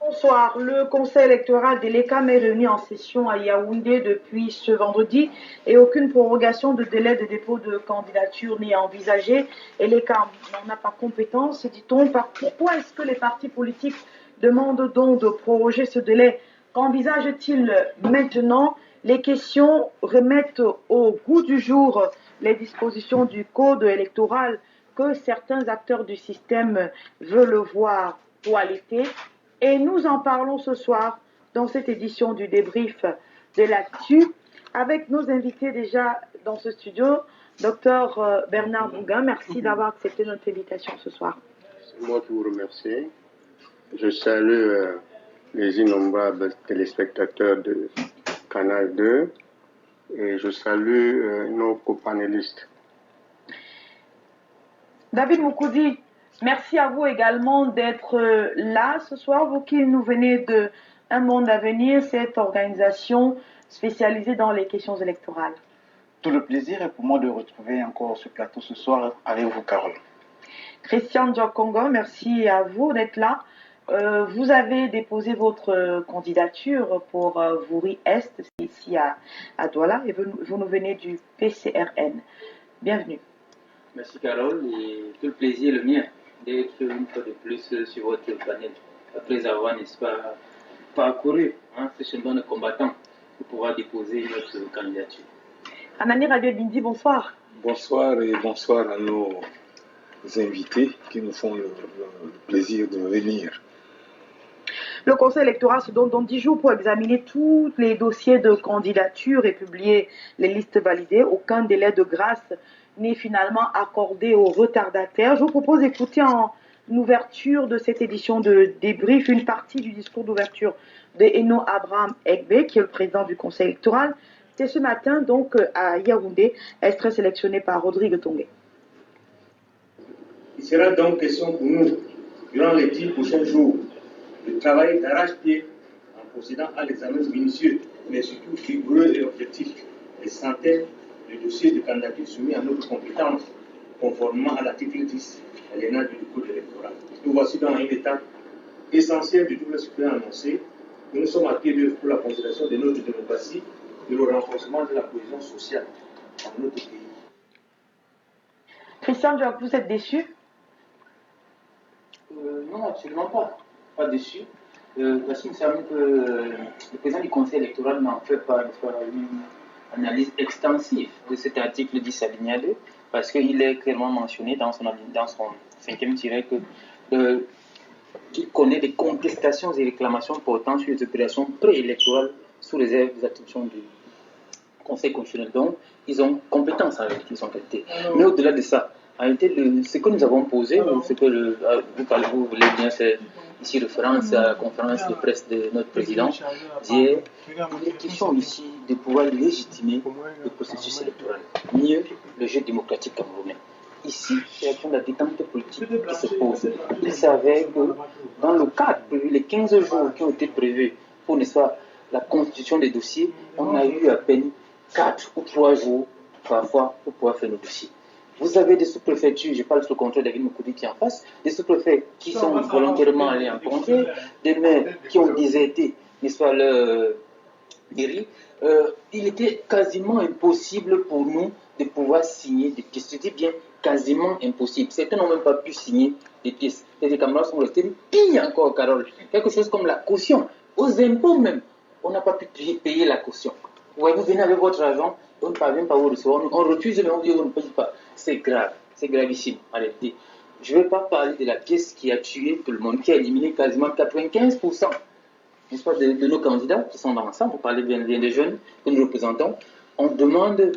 Bonsoir. Le Conseil électoral de l'ECAM est réuni en session à Yaoundé depuis ce vendredi et aucune prorogation de délai de dépôt de candidature n'est envisagée. Et l'ECAM n'en a pas compétence, dit-on. Pourquoi est-ce que les partis politiques demandent donc de proroger ce délai? Qu'envisage-t-il maintenant? Les questions remettent au goût du jour les dispositions du code électoral que certains acteurs du système veulent voir toiletter. Et nous en parlons ce soir dans cette édition du débrief de l'actu avec nos invités déjà dans ce studio. Docteur Bernard Bougain, merci d'avoir accepté notre invitation ce soir. C'est moi qui vous remercie. Je salue les innombrables téléspectateurs de Canal 2 et je salue nos copanélistes. David Moukoudi, merci à vous également d'être là ce soir, vous qui nous venez de Un Monde à Venir, cette organisation spécialisée dans les questions électorales. Tout le plaisir est pour moi de retrouver encore ce plateau ce soir avec vous, Carole. Christian Djokongo, merci à vous d'être là. Vous avez déposé votre candidature pour Vouri Est, ici à Douala, et vous nous venez du PCRN. Bienvenue. Merci Carole, et tout le plaisir est le mien d'être une fois de plus sur votre panel, après avoir, n'est-ce pas, parcouru ce chemin de combattant pour pouvoir déposer notre candidature. Anani Radio Bindi, bonsoir. Bonsoir et bonsoir à nos invités qui nous font le plaisir de venir. Le Conseil électoral se donne donc 10 jours pour examiner tous les dossiers de candidature et publier les listes validées. Aucun délai de grâce n'est finalement accordé aux retardataires. Je vous propose d'écouter en ouverture de cette édition de débrief une partie du discours d'ouverture de Eno Abraham Egbe, qui est le président du Conseil électoral. C'était ce matin donc à Yaoundé, extrait sélectionné par Rodrigue Tongué. Il sera donc question pour nous, durant les 10 prochains jours, de travailler d'arrache-pied en procédant à l'examen minutieux, mais surtout rigoureux et objectif, des centaines de dossiers de candidature soumis à notre compétence, conformément à l'article 10 alinéa du code électoral. Nous voici dans une étape essentielle du double scrutin annoncé. Nous sommes à pied d'œuvre pour la consolidation de notre démocratie et le renforcement de la cohésion sociale dans notre pays. Christian, vous êtes déçu? Non, absolument pas. Pas déçu. Parce qu'il me semble que le président du Conseil électoral n'en fait pas une analyse extensive de cet article 10 alinéa 2, parce qu'il est clairement mentionné dans son 5e tiret qu'il connaît des contestations et réclamations portant sur les opérations préélectorales sous réserve des attributions du Conseil constitutionnel. Donc, ils ont compétence en réalité, ils ont qualité. Mais au-delà de ça, en réalité, ce que nous avons posé, ou ce que vous voulez bien faire ici référence à la conférence de presse de notre président, d'hier, il est question ici de pouvoir légitimer le processus électoral, mieux le jeu démocratique camerounais. Ici, c'est la question de la détente politique qui se pose. Il s'avère que dans le cadre prévu, les 15 jours qui ont été prévus pour, n'est-ce pas, la constitution des dossiers, on a eu à peine 4 ou 3 jours parfois pour pouvoir faire nos dossiers. Vous avez des sous-préfectures, je parle sous le contrôle David Moukoudi qui est en face, des sous-préfets qui sont volontairement allés en congé, des maires qui ont déserté, n'est-ce pas, leur mairie. Il était quasiment impossible pour nous de pouvoir signer des pièces. Je dis bien quasiment impossible. Certains n'ont même pas pu signer des pièces. Et les camarades sont restés pire encore, Carole. Quelque chose comme la caution. Aux impôts même, on n'a pas pu payer la caution. Vous venez avec votre argent, on ne parvient pas à vous recevoir. On refuse, mais on dit on ne paye pas. C'est grave, c'est gravissime en réalité. Je ne vais pas parler de la pièce qui a tué tout le monde, qui a éliminé quasiment 95%, n'est-ce pas, de nos candidats qui sont dans l'ensemble. Vous parlez bien des jeunes que nous représentons. On demande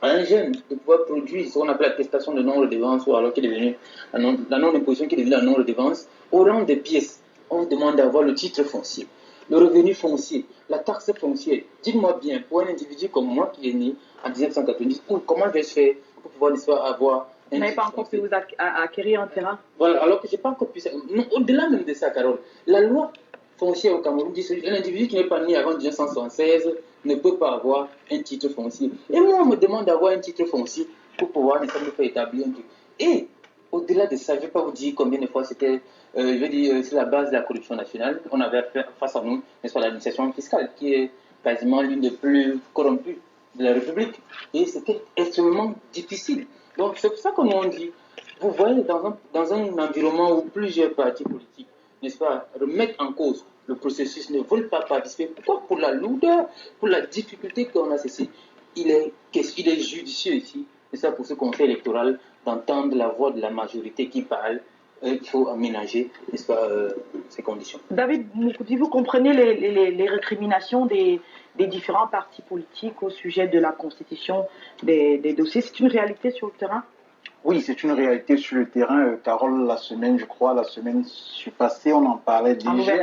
à un jeune de pouvoir produire ce qu'on appelle l'attestation de non-redevance, ou alors qui est devenu la non-imposition qui est devenue la non-redevance, au rang des pièces. On demande d'avoir le titre foncier, le revenu foncier, la taxe foncière. Dites-moi bien, pour un individu comme moi qui est né en 1990, comment vais-je faire pour pouvoir avoir vous n'avez pas encore pu vous acquérir un terrain? Voilà, alors que je n'ai pas encore pu ça. Au-delà même de ça, Carole, la loi foncière au Cameroun dit qu'un individu qui n'est pas né avant 1976 ne peut pas avoir un titre foncier. Et moi, on me demande d'avoir un titre foncier pour pouvoir ne pas faire établir un truc. Et au-delà de ça, je ne vais pas vous dire combien de fois c'était, je veux dire, c'est la base de la corruption nationale. On avait face à nous, n'est-ce pas, l'administration fiscale, qui est quasiment l'une des plus corrompues de la République. Et c'était extrêmement difficile. Donc c'est pour ça que nous on dit, vous voyez, dans un environnement où plusieurs partis politiques, n'est-ce pas, remettent en cause le processus, ne veulent pas participer. Pourquoi? Pour la lourdeur, pour la difficulté qu'on a ceci. Il est judicieux ici, c'est ça pour ce conseil électoral, d'entendre la voix de la majorité qui parle. Il faut aménager, n'est-ce pas, ces conditions. David Moukoudi, vous comprenez les récriminations des différents partis politiques au sujet de la constitution des dossiers. C'est une réalité sur le terrain? Oui, c'est une réalité sur le terrain. Carole, la semaine passée, on en parlait déjà.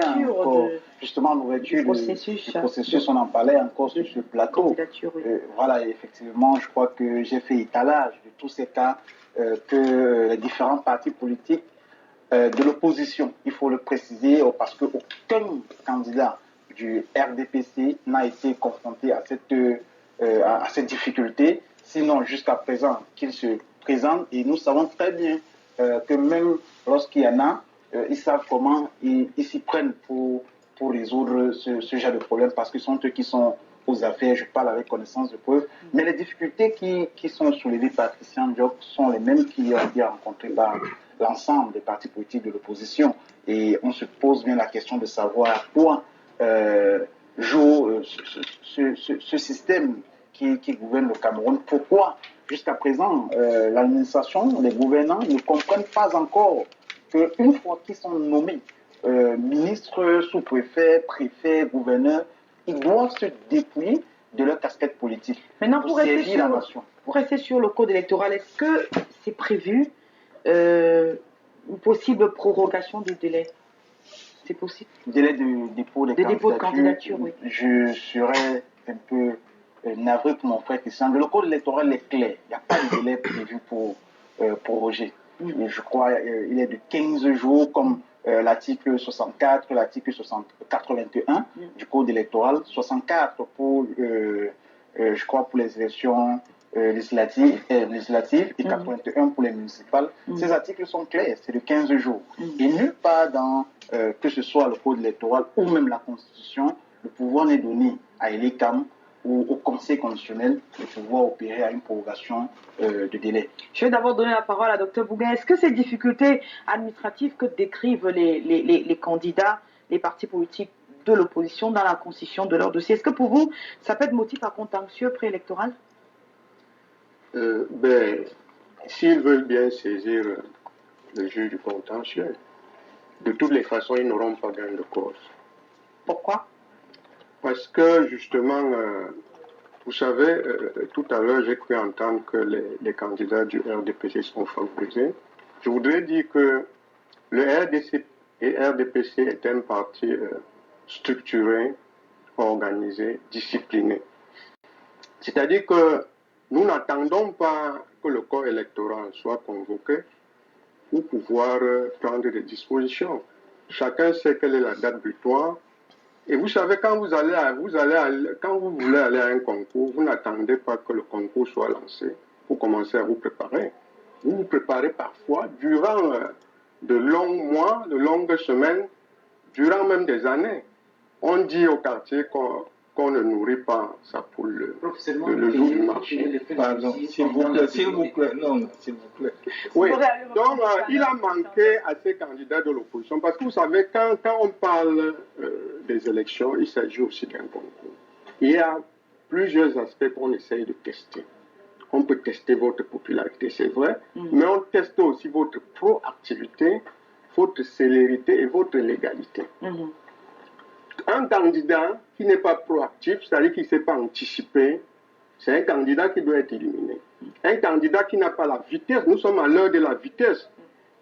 Justement, l'ouverture du processus, on en parlait encore sur ce plateau. Oui. Voilà, effectivement, je crois que j'ai fait étalage de tous ces cas que les différents partis politiques de l'opposition, il faut le préciser, parce qu'aucun candidat du RDPC n'a été confronté à cette difficulté, sinon jusqu'à présent qu'il se présente, et nous savons très bien que même lorsqu'il y en a, ils savent comment ils s'y prennent pour résoudre ce genre de problème, parce que ce sont eux qui sont aux affaires, je parle avec connaissance de preuve, mais les difficultés qui sont soulevées par Christian Diop sont les mêmes qui ont été rencontrées par l'ensemble des partis politiques de l'opposition, et on se pose bien la question de savoir quoi joue ce système qui gouverne le Cameroun. Pourquoi jusqu'à présent l'administration, les gouvernants ne comprennent pas encore qu'une fois qu'ils sont nommés ministres, sous-préfets, préfets, gouverneurs, ils doivent se dépouiller de leur casquette politique. Maintenant, pour rester sur le code électoral, est-ce que c'est prévu une possible prorogation du délai? C'est possible? Délai de dépôt de candidature, oui. Je serais un peu navré pour mon frère Christian. Le code électoral est clair. Il n'y a pas de délai prévu pour proroger. Je crois qu'il est de 15 jours comme l'article 64, l'article 81 du code électoral, 64 pour, je crois, pour les élections législatives et 81 pour les municipales. Ces articles sont clairs, c'est de 15 jours. Et nulle part dans, que ce soit le code électoral ou même la Constitution, le pouvoir n'est donné à l'ECAM ou au Conseil constitutionnel de pouvoir opérer à une prorogation de délai. Je vais d'abord donner la parole à Dr Bougain. Est-ce que ces difficultés administratives que décrivent les candidats, les partis politiques de l'opposition dans la constitution de leur dossier, est-ce que pour vous, ça peut être motif à contentieux préélectoral? S'ils veulent bien saisir le juge du contentieux, de toutes les façons, ils n'auront pas gain de cause. Pourquoi? Parce que justement, vous savez, tout à l'heure, j'ai cru entendre que les candidats du RDPC sont favorisés. Je voudrais dire que le RDC et RDPC est un parti structuré, organisé, discipliné. C'est-à-dire que nous n'attendons pas que le corps électoral soit convoqué pour pouvoir prendre des dispositions. Chacun sait quelle est la date butoir. Et vous savez, quand vous voulez aller à un concours, vous n'attendez pas que le concours soit lancé pour commencer à vous préparer. Vous vous préparez parfois durant de longs mois, de longues semaines, durant même des années. On dit au quartier qu'on ne nourrit pas sa poule le jour du marché. Pardon, s'il vous plaît, non, s'il vous plaît. Oui, donc il a manqué à ces candidats de l'opposition, parce que vous savez, quand on parle des élections, il s'agit aussi d'un concours. Il y a plusieurs aspects qu'on essaye de tester. On peut tester votre popularité, c'est vrai, mais on teste aussi votre proactivité, votre célérité et votre légalité. Un candidat qui n'est pas proactif, c'est-à-dire qui ne sait pas anticiper, c'est un candidat qui doit être éliminé. Un candidat qui n'a pas la vitesse, nous sommes à l'heure de la vitesse,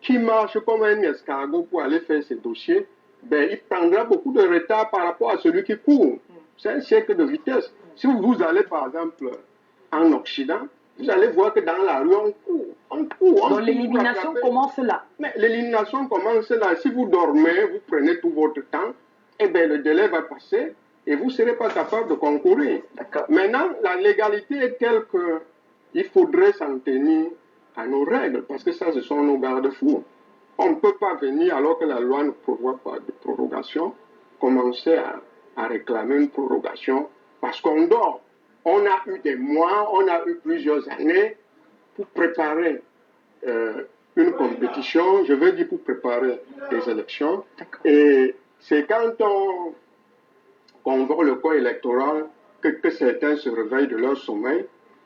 qui marche comme un escargot pour aller faire ses dossiers, il prendra beaucoup de retard par rapport à celui qui court. C'est un siècle de vitesse. Si vous allez par exemple en Occident, vous allez voir que dans la rue, on court. Donc l'élimination commence là. Mais l'élimination commence là. Si vous dormez, vous prenez tout votre temps, le délai va passer et vous ne serez pas capable de concourir. Maintenant, la légalité est telle que il faudrait s'en tenir à nos règles, parce que ça, ce sont nos garde-fous. On ne peut pas venir, alors que la loi ne prévoit pas de prorogation, commencer à réclamer une prorogation, parce qu'on dort. On a eu des mois, on a eu plusieurs années pour préparer une compétition, je veux dire pour préparer des élections. Et c'est quand on voit le corps électoral que certains se réveillent de leur sommeil.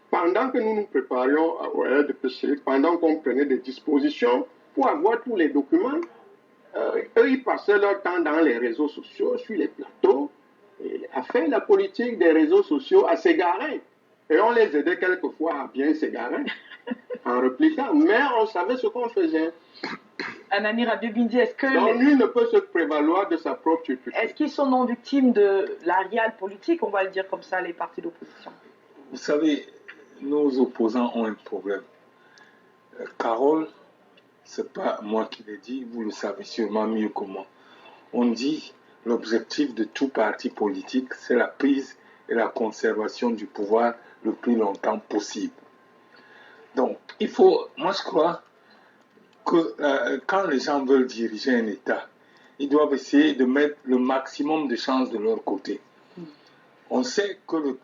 Pendant que nous nous préparions au RDPC, pendant qu'on prenait des dispositions pour avoir tous les documents, eux, ils passaient leur temps dans les réseaux sociaux, sur les plateaux, et à faire la politique des réseaux sociaux, à s'égarer. Et on les aidait quelquefois à bien s'égarer, en répliquant. Mais on savait ce qu'on faisait. Anani Rabiou-Bindi, est-ce que... Donc, lui ne peut se prévaloir de sa propre turpitude. Est-ce qu'ils sont non victimes de la réelle politique, on va le dire comme ça, les partis d'opposition? Vous savez, nos opposants ont un problème. Carole, c'est pas moi qui l'ai dit, vous le savez sûrement mieux que moi. On dit l'objectif de tout parti politique, c'est la prise et la conservation du pouvoir le plus longtemps possible. Donc, il faut, moi je crois que quand les gens veulent diriger un État, ils doivent essayer de mettre le maximum de chances de leur côté. On sait que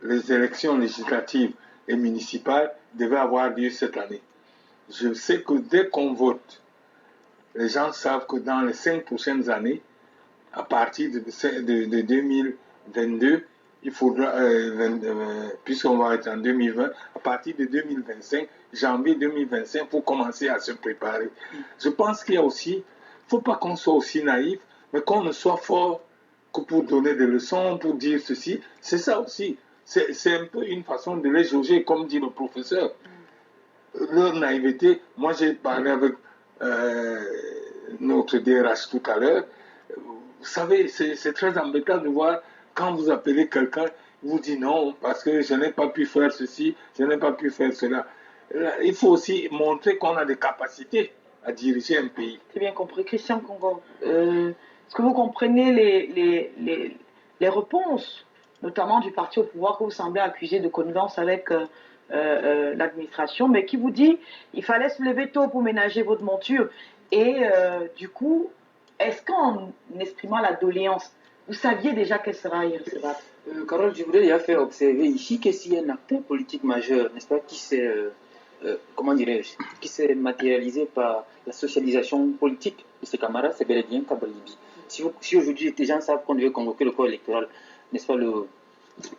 les élections législatives et municipales devaient avoir lieu cette année. Je sais que dès qu'on vote, les gens savent que dans les 5 prochaines années, à partir de 2022, il faudra, puisqu'on va être en 2020, à partir de 2025, janvier 2025, il faut commencer à se préparer. Je pense qu'il y a aussi, il ne faut pas qu'on soit aussi naïf, mais qu'on ne soit fort que pour donner des leçons, pour dire ceci. C'est ça aussi. C'est un peu une façon de les jauger, comme dit le professeur. Leur naïveté, moi j'ai parlé avec notre DRH tout à l'heure. Vous savez, c'est très embêtant de voir quand vous appelez quelqu'un, il vous dit non, parce que je n'ai pas pu faire ceci, je n'ai pas pu faire cela. Il faut aussi montrer qu'on a des capacités à diriger un pays. C'est bien compris. Christian Congo, est-ce que vous comprenez les réponses, notamment du parti au pouvoir, que vous semblez accuser de connivence avec l'administration, mais qui vous dit il fallait se lever tôt pour ménager votre monture? Et du coup, est-ce qu'en exprimant la doléance, vous saviez déjà qu'elle sera irrécevable? Carole, je voudrais déjà faire observer ici que s'il y a un acteur politique majeur, n'est-ce pas, qui s'est, comment dirais-je, qui s'est matérialisé par la socialisation politique de ses camarades, c'est bel et bien Kabal Libi. Si aujourd'hui les gens savent qu'on devait convoquer le corps électoral, n'est-ce pas, le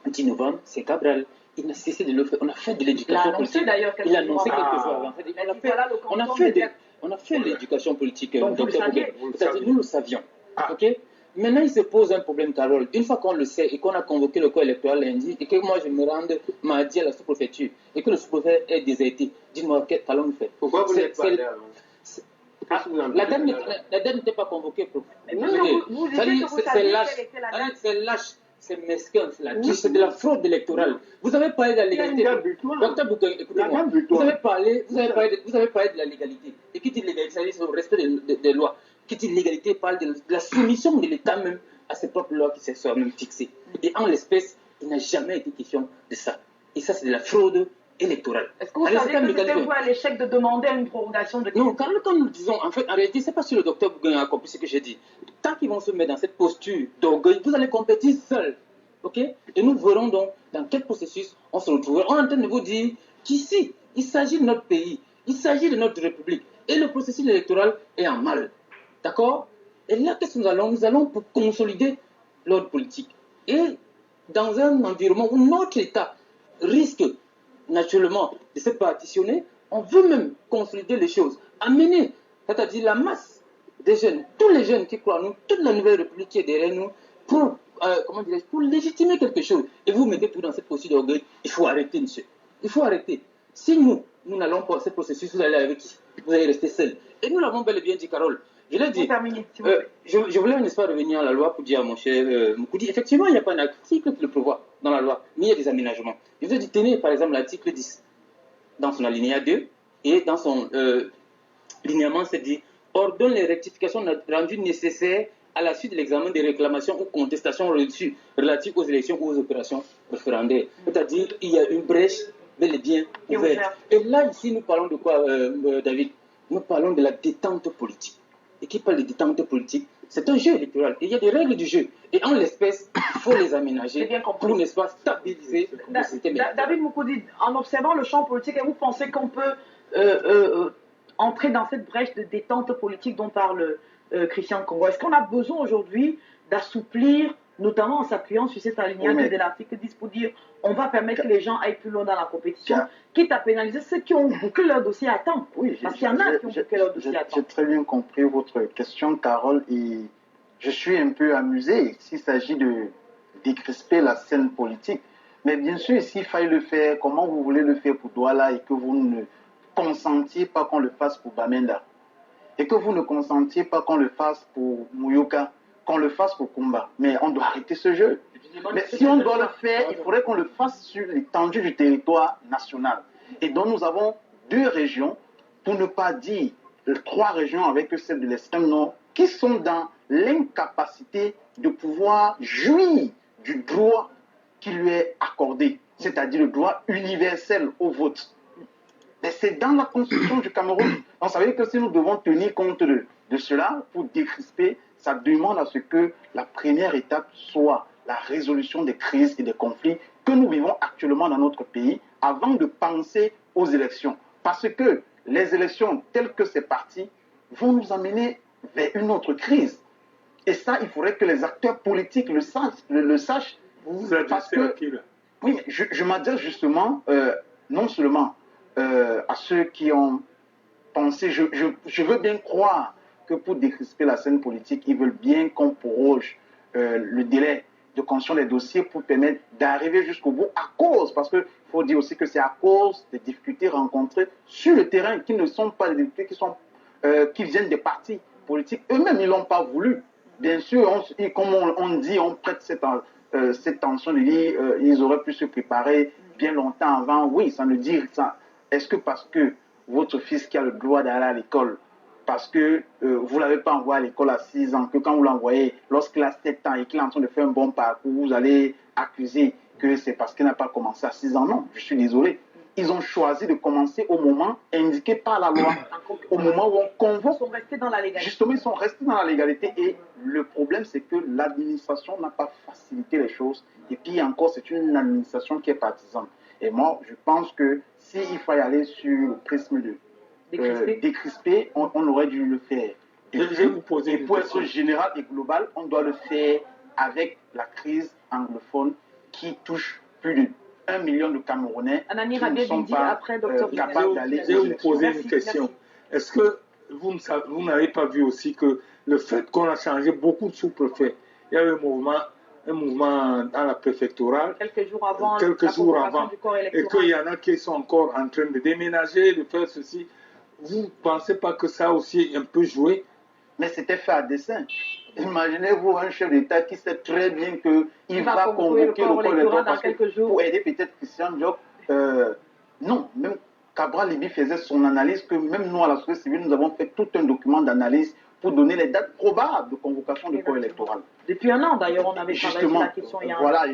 10 novembre, c'est Cabral. Il n'a cessé de le faire. On a fait de l'éducation politique. Il a annoncé quelques jours avant. On a fait l'éducation politique. Donc vous le saviez. Nous le savions. Okay? Maintenant, il se pose un problème, Carole. Une fois qu'on le sait et qu'on a convoqué le corps électoral lundi, et que moi je me rende mardi à la sous-préfecture, et que le sous-préfet est déserté, dis-moi, qu'allons-nous faire? Pourquoi vous n'êtes pas là? La date n'était pas convoquée. C'est lâche. C'est mesquin, c'est de la fraude électorale. Vous avez parlé de la légalité. Docteur Bougain, écoutez-moi. Vous avez parlé de la légalité. Et qui dit légalité, c'est le respect des lois. Qui dit légalité parle de la soumission de l'État même à ses propres lois qui se sont même fixées. Et en l'espèce, il n'a jamais été question de ça. Et ça, c'est de la fraude électorale. Est-ce que vous savez que c'était vous à l'échec de demander une prorogation de... Non, quand nous disons, en fait, en réalité, ce n'est pas si le docteur Bougain a compris ce que j'ai dit. Tant qu'ils vont se mettre dans cette posture d'orgueil, vous allez compétir seuls. Ok? Et nous verrons donc dans quel processus on se retrouvera. On est en train de vous dire qu'ici, il s'agit de notre pays, il s'agit de notre République. Et le processus électoral est en mal. D'accord? Et là, qu'est-ce que nous allons? Nous allons pour consolider l'ordre politique. Et dans un environnement où notre État risque naturellement de se partitionner, on veut même consolider les choses, amener, c'est-à-dire la masse des jeunes, tous les jeunes qui croient en nous, toute la nouvelle République qui est derrière nous, pour, pour légitimer quelque chose. Et vous mettez tout dans cette posture d'orgueil. Il faut arrêter, monsieur. Il faut arrêter. Si nous n'allons pas à ce processus, vous allez avec qui? Vous allez rester seul. Et nous l'avons bel et bien dit, Carole. Je l'ai dit. Je voulais, n'est-ce pas, revenir à la loi pour dire à mon cher Moukoudi, effectivement, il n'y a pas un article qui le prévoit dans la loi, mais il y a des aménagements. Je vous ai dit, tenez, par exemple, l'article 10, dans son alinéa 2, et dans son linéament, c'est dit, ordonne les rectifications rendues nécessaires à la suite de l'examen des réclamations ou contestations reçues relatives aux élections ou aux opérations référendaires. C'est-à-dire qu'il y a une brèche bel et bien ouverte. Et là, ici, nous parlons de quoi, David? Nous parlons de la détente politique. Et qui parle de détente politique, c'est un jeu électoral. Et il y a des règles du jeu. Et en l'espèce, il faut les aménager pour, n'est-ce pas, stabiliser le système électoral. David Moukoudi, en observant le champ politique, vous pensez qu'on peut entrer dans cette brèche de détente politique dont parle Christian Congo? Est-ce qu'on a besoin aujourd'hui d'assouplir, notamment en s'appuyant sur cette alinéa de l'article 10 pour dire on va permettre que les gens aillent plus loin dans la compétition, quitte à pénaliser ceux qui ont bouclé leur dossier à temps? Parce qu'il y en a qui ont bouclé leur dossier à temps. J'ai très bien compris votre question, Carole, et je suis un peu amusé s'il s'agit de décrisper la scène politique. Mais bien sûr, s'il faille le faire, comment vous voulez le faire pour Douala et que vous ne consentiez pas qu'on le fasse pour Bamenda, et que vous ne consentiez pas qu'on le fasse pour Mouyoka, qu'on le fasse pour Kumba? Mais on doit arrêter ce jeu. Mais si on doit le faire, il faudrait qu'on le fasse sur l'étendue du territoire national. Et donc nous avons 2 régions, pour ne pas dire 3 régions avec celle de l'extrême nord, qui sont dans l'incapacité de pouvoir jouir du droit qui lui est accordé, c'est-à-dire le droit universel au vote. Mais c'est dans la constitution du Cameroun. Donc ça veut dire que si nous devons tenir compte de cela pour décrisper, ça demande à ce que la première étape soit la résolution des crises et des conflits que nous vivons actuellement dans notre pays avant de penser aux élections. Parce que les élections telles que c'est parti vont nous amener vers une autre crise. Et ça, il faudrait que les acteurs politiques le sachent. Vous adressez à qui là? Oui, je m'adresse justement, non seulement à ceux qui ont pensé, je veux bien croire que pour décrisper la scène politique, ils veulent bien qu'on proroge le délai de construction des dossiers pour permettre d'arriver jusqu'au bout à cause, parce qu'il faut dire aussi que c'est à cause des difficultés rencontrées sur le terrain qui ne sont pas des difficultés qui viennent des partis politiques. Eux-mêmes, ils ne l'ont pas voulu. Bien sûr, comme on dit, on prête cette tension de dire ils auraient pu se préparer bien longtemps avant. Oui, ça ne dit ça. Est-ce que parce que votre fils qui a le droit d'aller à l'école, parce que vous ne l'avez pas envoyé à l'école à 6 ans, que quand vous l'envoyez, lorsqu'il a 7 ans et qu'il est en train de faire un bon parcours, vous allez accuser que c'est parce qu'il n'a pas commencé à 6 ans? Non, je suis désolé. Ils ont choisi de commencer au moment indiqué par la loi, au moment où on convoque. Ils sont restés dans la légalité. Justement, ils sont restés dans la légalité. Et le problème, c'est que l'administration n'a pas facilité les choses. Et puis encore, c'est une administration qui est partisane. Et moi, je pense que s'il faut y aller sur le prisme de décrisper, on aurait dû le faire. Je vais vous poser une pour question. être général et global, on doit le faire avec la crise anglophone qui touche plus de 1 million de Camerounais Anani qui ne sont Rabia pas après Dr. capables d'aller Je aux vais vous élections. poser Merci, une question. merci. Est-ce que vous n'avez pas vu aussi que le fait qu'on a changé beaucoup de sous-préfets, il y a eu un mouvement dans la préfectorale, Quelques jours avant, quelques la jours convocation avant, du corps et électoral. qu'il y en a qui sont encore en train de déménager, de faire ceci. Vous ne pensez pas que ça aussi un peu joué? Mais c'était fait à dessein. Imaginez-vous un chef d'État qui sait très bien qu'il va convoquer le corps électoral dans quelques jours pour aider peut-être Christian Diop. Non, même Cabral Libi faisait son analyse, que même nous, à la société civile, nous avons fait tout un document d'analyse pour donner les dates probables de convocation du corps électoral. Depuis 1 an, d'ailleurs, on avait travaillé sur la question. Voilà,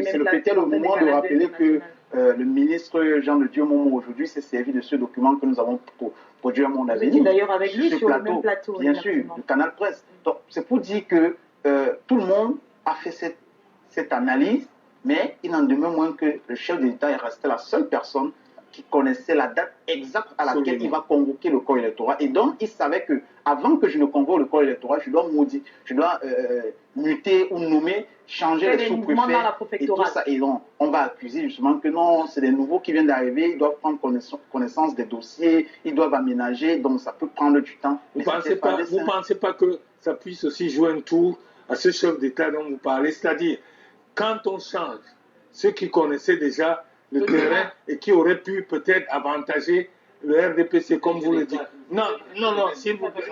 c'est peut-être le moment de rappeler que le ministre Jean de Dieu Momo aujourd'hui s'est servi de ce document que nous avons produit à mon avenir. Vous d'ailleurs avec lui sur le même plateau. Bien sûr, du Canal Presse. Donc, c'est pour dire que tout le monde a fait cette analyse, mais il n'en demeure moins que le chef de l'État est resté la seule personne qui connaissait la date exacte à laquelle il va convoquer le corps électoral. Et donc, il savait que avant que je ne convoque le corps électoral, je dois muter ou nommer, changer les sous-préfets et tout ça. Et donc, on va accuser justement que non, c'est des nouveaux qui viennent d'arriver, ils doivent prendre connaissance des dossiers, ils doivent aménager, donc ça peut prendre du temps. Vous ne pensez pas que ça puisse aussi jouer un tour à ce chef d'État dont vous parlez? C'est-à-dire, quand on change ceux qui connaissaient déjà le terrain et qui auraient pu peut-être avantager le RDPC, comme vous le dites. Non, s'il vous plaît.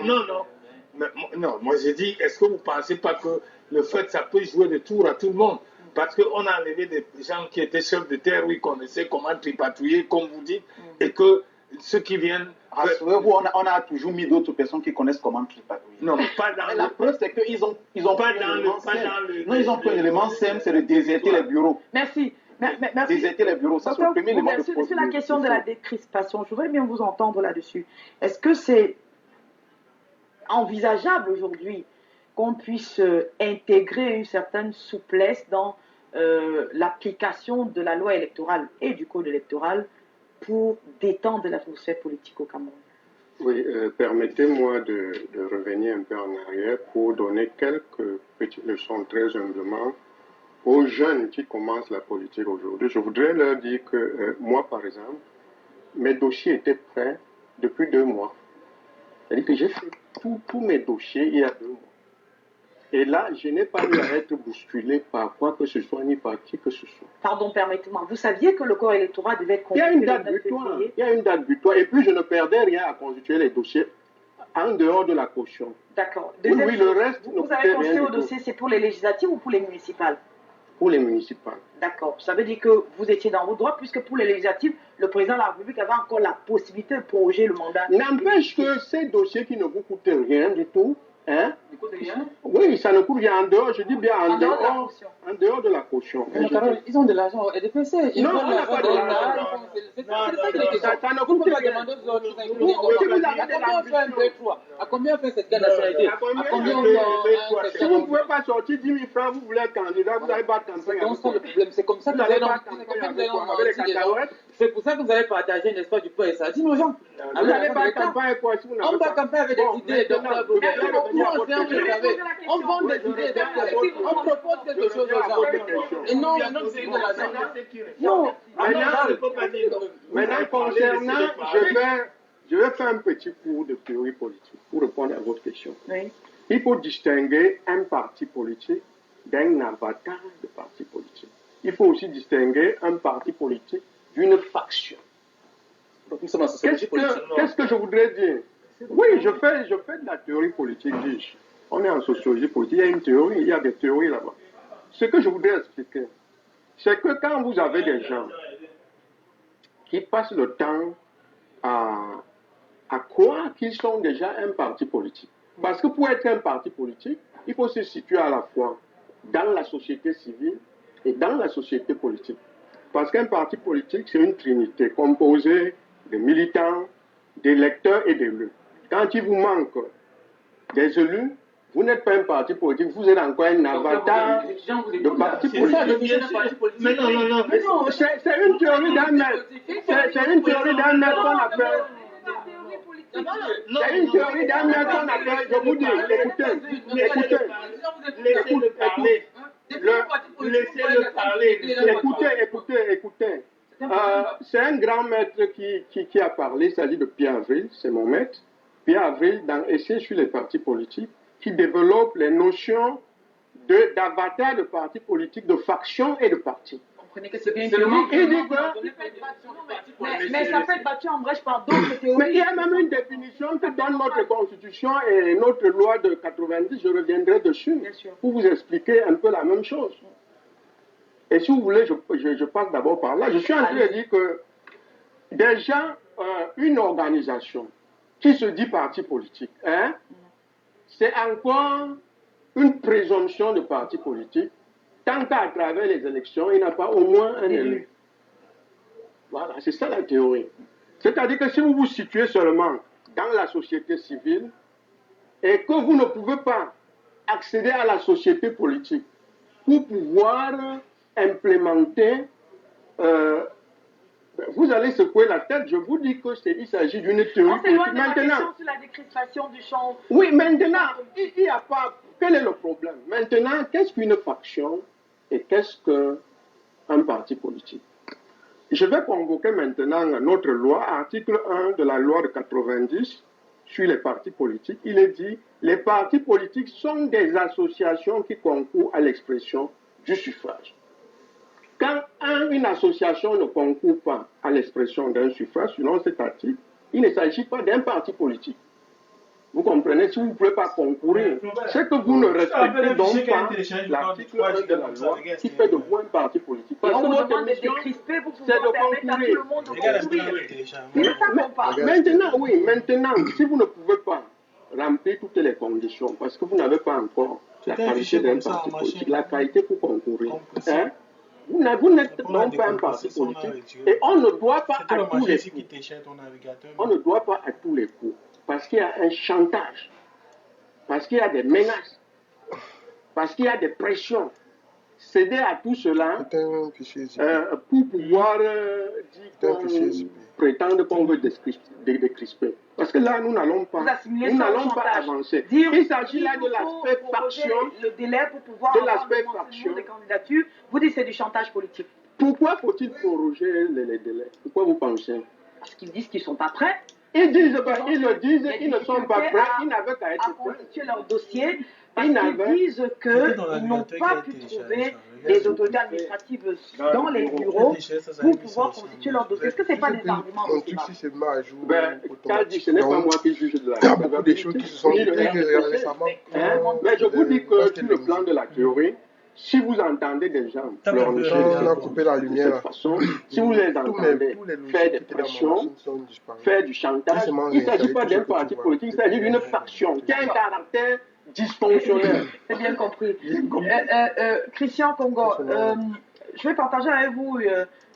Non, moi j'ai dit, est-ce que vous ne pensez pas que le fait, ça peut jouer de tour à tout le monde? Parce qu'on a enlevé des gens qui étaient chefs de terre, où ils connaissaient comment tripatouiller, comme vous dites, et que ceux qui viennent... Rassurez-vous, on a toujours mis d'autres personnes qui connaissent comment tripatouiller. Non, mais pas dans La preuve, c'est qu'ils ont pas pris dans un le... élément Pas simple. dans le... Non, ils ont pris un élément simple, c'est de déserter les bureaux. Merci. Merci. Déserter les bureaux, ça c'est le premier élément de Sur la question de la décrispation, je voudrais bien vous entendre là-dessus. Est-ce que c'est envisageable aujourd'hui qu'on puisse intégrer une certaine souplesse dans l'application de la loi électorale et du code électoral pour détendre l'atmosphère politique au Cameroun? Oui, permettez-moi de revenir un peu en arrière pour donner quelques petites leçons très humblement aux jeunes qui commencent la politique aujourd'hui. Je voudrais leur dire que moi, par exemple, mes dossiers étaient prêts depuis 2 mois. C'est-à-dire que j'ai fait tous mes dossiers il y a 2 mois. Et là, je n'ai pas eu à être bousculé par quoi que ce soit, ni par qui que ce soit. Pardon, permettez-moi. Vous saviez que le corps électoral devait être Il y a constitué une date butoir. Il y a une date butoir. Et puis, je ne perdais rien à constituer les dossiers en dehors de la caution. D'accord. Oui, le reste ne vous coûtait avez rien constitué du au tout. dossier, c'est pour les législatives ou pour les municipales? Pour les municipales. D'accord. Ça veut dire que vous étiez dans vos droits, puisque pour les législatives, le président de la République avait encore la possibilité de proroger le mandat. N'empêche que ces dossiers qui ne vous coûtent rien du tout, hein? Rien. Oui, ça ne coûte rien en dehors, je dis bien En dehors de la caution. en dehors de la caution. Mais Carole, ils ont de l'argent à dépenser. Ils Non, veulent on n'a pas de l'argent. C'est ça qui est question. Ça ne Vous ne coûte pouvez pas rien. demander aux autres Si vous avez à de combien on fait un l'ambition. B3? À combien on fait cette nationalité? À combien À combien on de- fait un Si vous ne pouvez pas sortir 10 000 francs, vous voulez être candidat, vous n'avez pas de campagne. C'est donc ça le problème. C'est comme ça que Vous vous n'avez allez pas de campagne avec quoi? Avec les cacahuètes? C'est pour ça que vous allez partager, n'est-ce pas, du pain et ça. Dis-nous aux gens. Vous n'avez pas de campagne avec quoi si vous On n'avez va pas. campagne avec Bon, des idées, maintenant, docteur. je vais revenir à votre question. On vend des idées, docteur. On propose quelque chose aux gens. Et non, c'est de l'argent. Non, Maintenant, concernant, je vais faire un petit cours de théorie politique pour répondre à votre question. Oui. Il faut distinguer un parti politique d'un avatar de parti politique. Il faut aussi distinguer un parti politique d'une faction. Donc nous sommes en sociologie politique. Qu'est-ce que je voudrais dire? Oui, je fais de la théorie politique, dis-je. On est en sociologie politique, il y a une théorie, il y a des théories là-bas. Ce que je voudrais expliquer, c'est que quand vous avez des gens qui passent le temps à croire qu'ils sont déjà un parti politique, parce que pour être un parti politique, il faut se situer à la fois dans la société civile et dans la société politique. Parce qu'un parti politique, c'est une trinité composée de militants, d'électeurs et d'élus. Quand il vous manque des élus, vous n'êtes pas un parti politique, vous êtes encore un avatar de parti politique. Mais non. Mais non, c'est une théorie d'un maître. C'est une théorie d'un maître qu'on appelle. C'est une théorie d'un maître qu'on appelle, je vous dis, écoutez. Laissez-le parler. Laissez-le parler. Écoutez. C'est un grand maître qui a parlé, il s'agit de Pierre Avril, c'est mon maître. Pierre Avril, dans Essai sur les partis politiques, qui développe les notions d'avatar de partis politiques, de factions et de partis. Comprenez que c'est bien une Seulement, théorie. Il dit que Mais ça peut être battu en brèche par d'autres théories. mais il y a même une définition que donne notre constitution et notre loi de 90, je reviendrai dessus, Bien sûr. pour vous expliquer un peu la même chose. Et si vous voulez, je passe d'abord par là. Je suis en train de dire que déjà, une organisation qui se dit parti politique, hein, c'est encore une présomption de parti politique, tant qu'à travers les élections, il n'y a pas au moins un élu. Voilà, c'est ça la théorie. C'est-à-dire que si vous vous situez seulement dans la société civile et que vous ne pouvez pas accéder à la société politique pour pouvoir implémenter, vous allez secouer la tête, je vous dis qu'il s'agit d'une théorie On s'éloigne politique. de la Maintenant, question sur la décrispation du champ. oui, maintenant, il n'y a pas... Quel est le problème? Maintenant, qu'est-ce qu'une faction et qu'est-ce qu'un parti politique? Je vais convoquer maintenant notre loi, article 1 de la loi de 90 sur les partis politiques. Il est dit, les partis politiques sont des associations qui concourent à l'expression du suffrage. Quand une association ne concourt pas à l'expression d'un suffrage, selon cet article, il ne s'agit pas d'un parti politique. Vous comprenez? Si vous ne pouvez pas concourir, c'est que vous ne respectez donc pas l'article 1 de la loi qui fait de vous un parti politique. Et Parce on que vous votre demande de mission, décrisper pour c'est pouvoir de permettre à tout concourir. le monde de concourir. C'est ça qu'on parle. Maintenant, oui, maintenant, si vous ne pouvez pas remplir toutes les conditions, parce que vous n'avez pas encore la qualité d'un parti politique, la qualité pour concourir, hein, vous n'êtes donc pas un parti politique. Et on ne doit pas à tous les coups. On ne doit pas à tous les coups. Parce qu'il y a un chantage. Parce qu'il y a des menaces. Parce qu'il y a des pressions. Céder à tout cela pour pouvoir dire qu'on prétend qu'on veut décrisper. Parce que là, nous n'allons pas avancer. Il s'agit là de l'aspect faction. Le délai pour pouvoir avoir le mentionnement des candidatures, vous dites que c'est du chantage politique. Pourquoi faut-il proroger les délais? Pourquoi vous pensez? Parce qu'ils disent qu'ils ne sont pas prêts. Ils le disent, ils ne sont pas prêts, ils n'avaient qu'à être prêts. Constituer leur dossier, parce qu'ils disent qu'ils n'ont pas pu trouver des autorités administratives dans les bureaux pour pouvoir constituer leur dossier. Est-ce que ce n'est pas des arguments aussi? Ce n'est pas moi qui juge de la Il y a beaucoup de choses qui se sont dites récemment. Mais je vous dis que sur le plan de la théorie, si vous entendez des gens plonger de cette façon, si vous les entendez faire des pressions, faire du chantage, il ne s'agit pas d'un parti politique, il s'agit d'une faction qui a un caractère dysfonctionnel. C'est bien compris. Christian Congo, je vais partager avec vous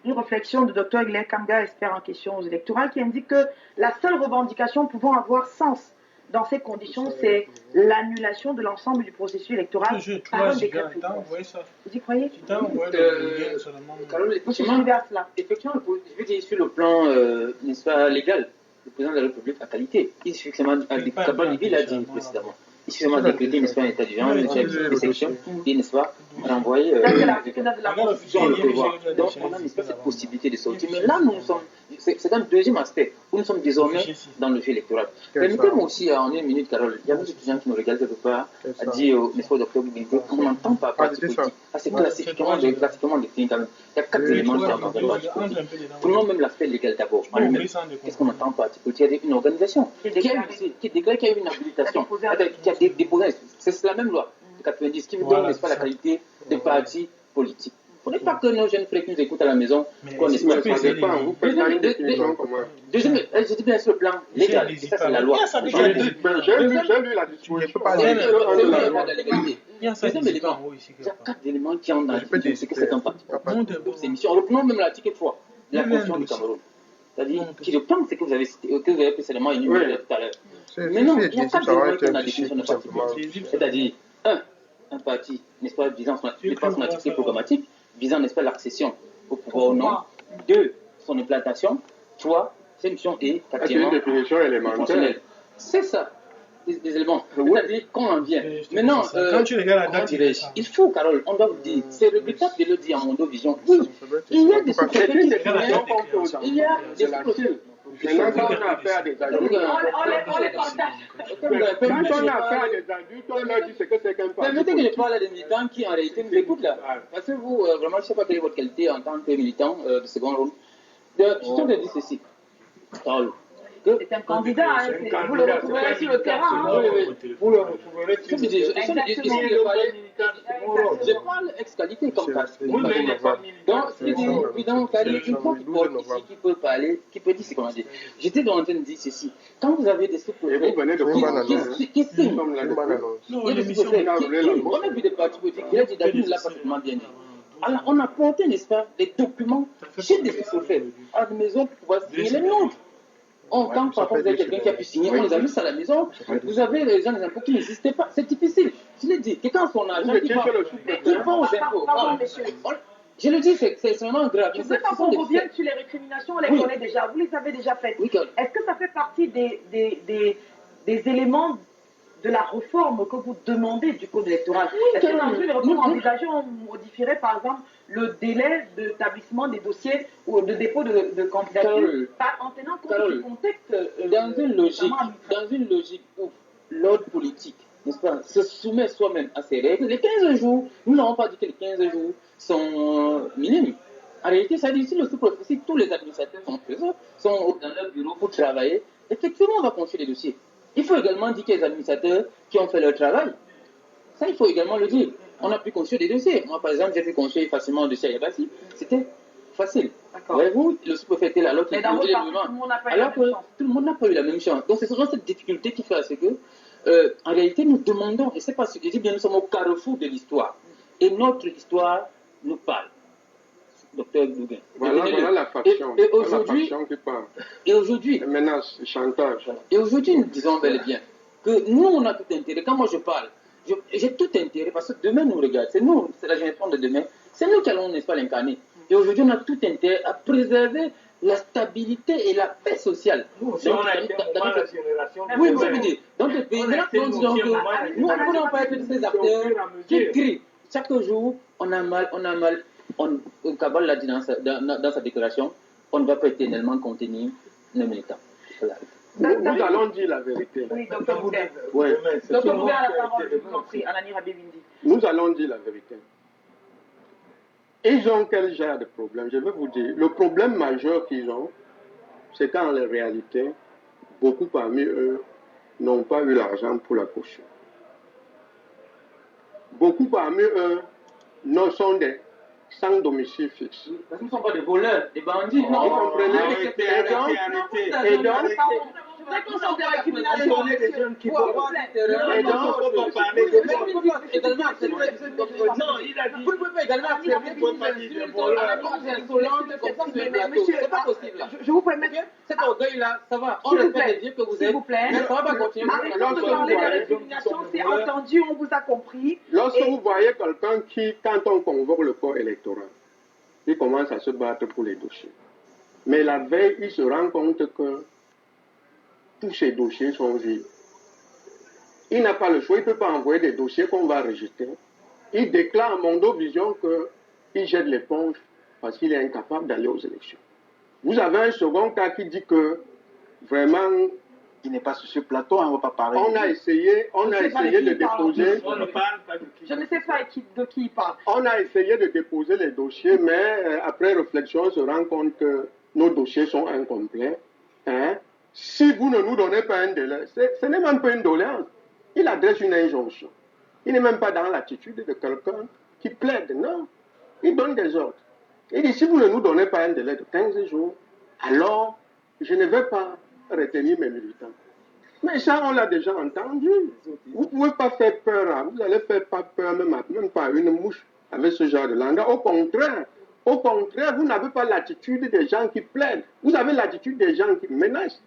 une réflexion de Dr. Iglesias Kanga, expert en questions électorales, qui indique que la seule revendication pouvant avoir sens dans ces conditions, c'est l'annulation de l'ensemble du processus électoral par un décret. Vous y croyez? Effectivement, je veux dire, sur le plan, n'est-ce pas, légal, le président de la République a qualité. Il suffit seulement, Kabal l'a dit précédemment, il suffit seulement décréter, n'est-ce pas, un état d'urgence, une exception, et, n'est-ce pas, renvoyer la Constitution le prévoit. Donc, on a, n'est-ce pas, cette possibilité de sortir. Mais là, nous sommes, c'est un deuxième aspect, où nous sommes désormais dans le jeu électoral. Permettez-moi aussi, en une minute, Carole, il y a beaucoup de gens qui nous regardent quelque part, à dire, n'est-ce pas, docteur Bouguinté, qu'on n'entend pas parti politique. C'est classiquement défini quand même. Il y a 4 éléments dans un parti politique. Prenons même l'aspect légal d'abord. Qu'est-ce qu'on entend par parti politique? Il y a une organisation qui déclare qu'il y a eu une habilitation, qui a déposé. C'est la même loi de 90 qui vous donne, n'est-ce pas, la qualité des partis politiques. Il ne faut pas que nos jeunes frères qui nous écoutent à la maison connaissent pas. Deuxième, je dis bien sur le plan légal, et ça c'est la loi. J'ai lu la disposition. Deuxième élément, il y a 4 éléments qui entrent dans la c'est que c'est un parti. Reprenons même l'article 3 de la Constitution du Cameroun. C'est-à-dire, qui reprend ce que vous avez cité, que vous avez précédemment énuméré tout à l'heure. Mais non, il y a 4 éléments qui ont la définition d'un parti politique. C'est-à-dire, un parti, n'est-ce pas, visant son activité programmatique, visant, n'est-ce pas, l'accession au pouvoir ou non. 2, son implantation. 3, ses missions et quatrièmement, une définition élémentaire. C'est ça, des éléments. C'est-à-dire qu'on en vient. Maintenant, il faut, Carole, on doit vous dire, c'est regrettable de le dire à Mondovision. Oui, il y a des sous-préfets qui il y a des sous-préfets. Maintenant, quand on a affaire à des adultes, on leur dit ce que c'est qu'un parti. Permettez que je parle à des militants qui, en réalité, nous écoutent là. Parce que vous, vraiment, je ne sais pas quelle est votre qualité en tant que militant de second rôle. Je tiens à dire ceci. C'est un candidat, vous le retrouverez sur le terrain. Vous le retrouverez sur le terrain. Je parle ex-qualité comme ça. Donc, évidemment, il faut qu'il porte ici, qui peut parler, qui peut dire ce qu'on a dit. J'étais en train de dire ceci. Quand vous avez des sous-préfets qui signent, on a vu des partis politiques, il a dit David l'a parfaitement bien dit. Alors, on a porté, n'est-ce pas, des documents chez des sous-préfets à la maison pour pouvoir signer les nôtres. Quand parfois vous avez quelqu'un qui a pu signer, on les a mis à la maison, vous avez les gens des impôts qui n'existaient pas. C'est difficile. Je l'ai dit, quelqu'un a son argent qui va aux impôts. Je le dis, c'est vraiment grave. Je ne sais pas qu'on revient sur les récriminations, on les connaît déjà, vous les avez déjà faites. Est-ce que ça fait partie des éléments de la réforme que vous demandez du code électoral? Est-ce que dans une réforme envisagée, on modifierait par exemple le délai d'établissement des dossiers ou de dépôt de candidature en tenant compte du contexte dans une logique où l'ordre politique, n'est-ce pas, se soumet soi-même à ses règles, les 15 jours, nous n'avons pas dit que les 15 jours sont minimes. En réalité, ça dit si tous les administrateurs sont présents, sont dans leur bureau pour travailler, effectivement, on va confier les dossiers. Il faut également dire qu'il y a des administrateurs qui ont fait leur travail. Ça, il faut également le dire. On a pu construire des dossiers. Moi, par exemple, j'ai pu construire facilement un dossier à Yabassi. C'était facile. Voyez-vous, le sous-préfet était là, l'autre mais dans votre parti, tout le monde n'a pas eu la même chance. Tout le monde n'a pas eu la même chance. Donc, c'est souvent cette difficulté qui fait à ce que, en réalité, nous demandons, et c'est pas ce que je dis bien, nous sommes au carrefour de l'histoire. Et notre histoire nous parle. Docteur Douguin. Voilà la faction. Et aujourd'hui, la faction qui parle. Et aujourd'hui, les menaces, le chantage. Et aujourd'hui, nous disons bel et bien que nous, on a tout intérêt. Quand moi je parle, j'ai tout intérêt parce que demain nous regarde. C'est nous, c'est la génération de demain. C'est nous qui allons, n'est-ce pas, l'incarner. Et aujourd'hui, on a tout intérêt à préserver la stabilité et la paix sociale. Nous aussi, on a été dans la génération. Oui, vous pouvez dire. Dans le pays, nous ne pouvons pas être ces acteurs qui crient. Chaque jour, on a mal. Kabal l'a dit dans sa déclaration, on ne va pas éternellement contenir nos militants. Voilà. Nous allons dire la vérité. Oui, docteur Bouguin. Oui. Docteur Bouguin a la parole, je vous en prie, Anani Rabébindi. Nous allons dire la vérité. Ils ont quel genre de problème? Je vais vous dire. Le problème majeur qu'ils ont, c'est qu'en réalité, beaucoup parmi eux n'ont pas eu l'argent pour la caution. Beaucoup parmi eux ne sont des sans domicile fixe. Parce que nous ne sommes pas des voleurs, des bandits. Vous comprenez? Et donc, vous ne pouvez pas également accepter c'est pas possible. Je vous permets. Cet orgueil-là, ça va. On respecte les dieux que vous êtes. Mais ça va pas continuer. Arrêtons de parler de la discrimination, c'est entendu, on vous a compris. Lorsque vous voyez quelqu'un qui, quand on convoque le corps électoral, il commence à se battre pour les dossiers. Mais la veille, il se rend compte que tous ces dossiers sont vides. Il n'a pas le choix, il ne peut pas envoyer des dossiers qu'on va rejeter. Il déclare à Mondovision qu'il jette l'éponge parce qu'il est incapable d'aller aux élections. Vous avez un second cas qui dit que vraiment, il n'est pas sur ce plateau, on ne va pas parler. On a essayé de déposer. On ne parle pas de qui. Je ne sais pas de qui il parle. On a essayé de déposer les dossiers, mais après réflexion, on se rend compte que nos dossiers sont incomplets. Hein? Si vous ne nous donnez pas un délai, ce n'est même pas une doléance. Il adresse une injonction. Il n'est même pas dans l'attitude de quelqu'un qui plaide, non. Il donne des ordres. Il dit, si vous ne nous donnez pas un délai de 15 jours, alors je ne vais pas retenir mes militants. Mais ça, on l'a déjà entendu. Vous ne pouvez pas faire peur. Hein. Vous n'allez faire pas peur même pas une mouche avec ce genre de langage. Au contraire, vous n'avez pas l'attitude des gens qui plaident. Vous avez l'attitude des gens qui menacent.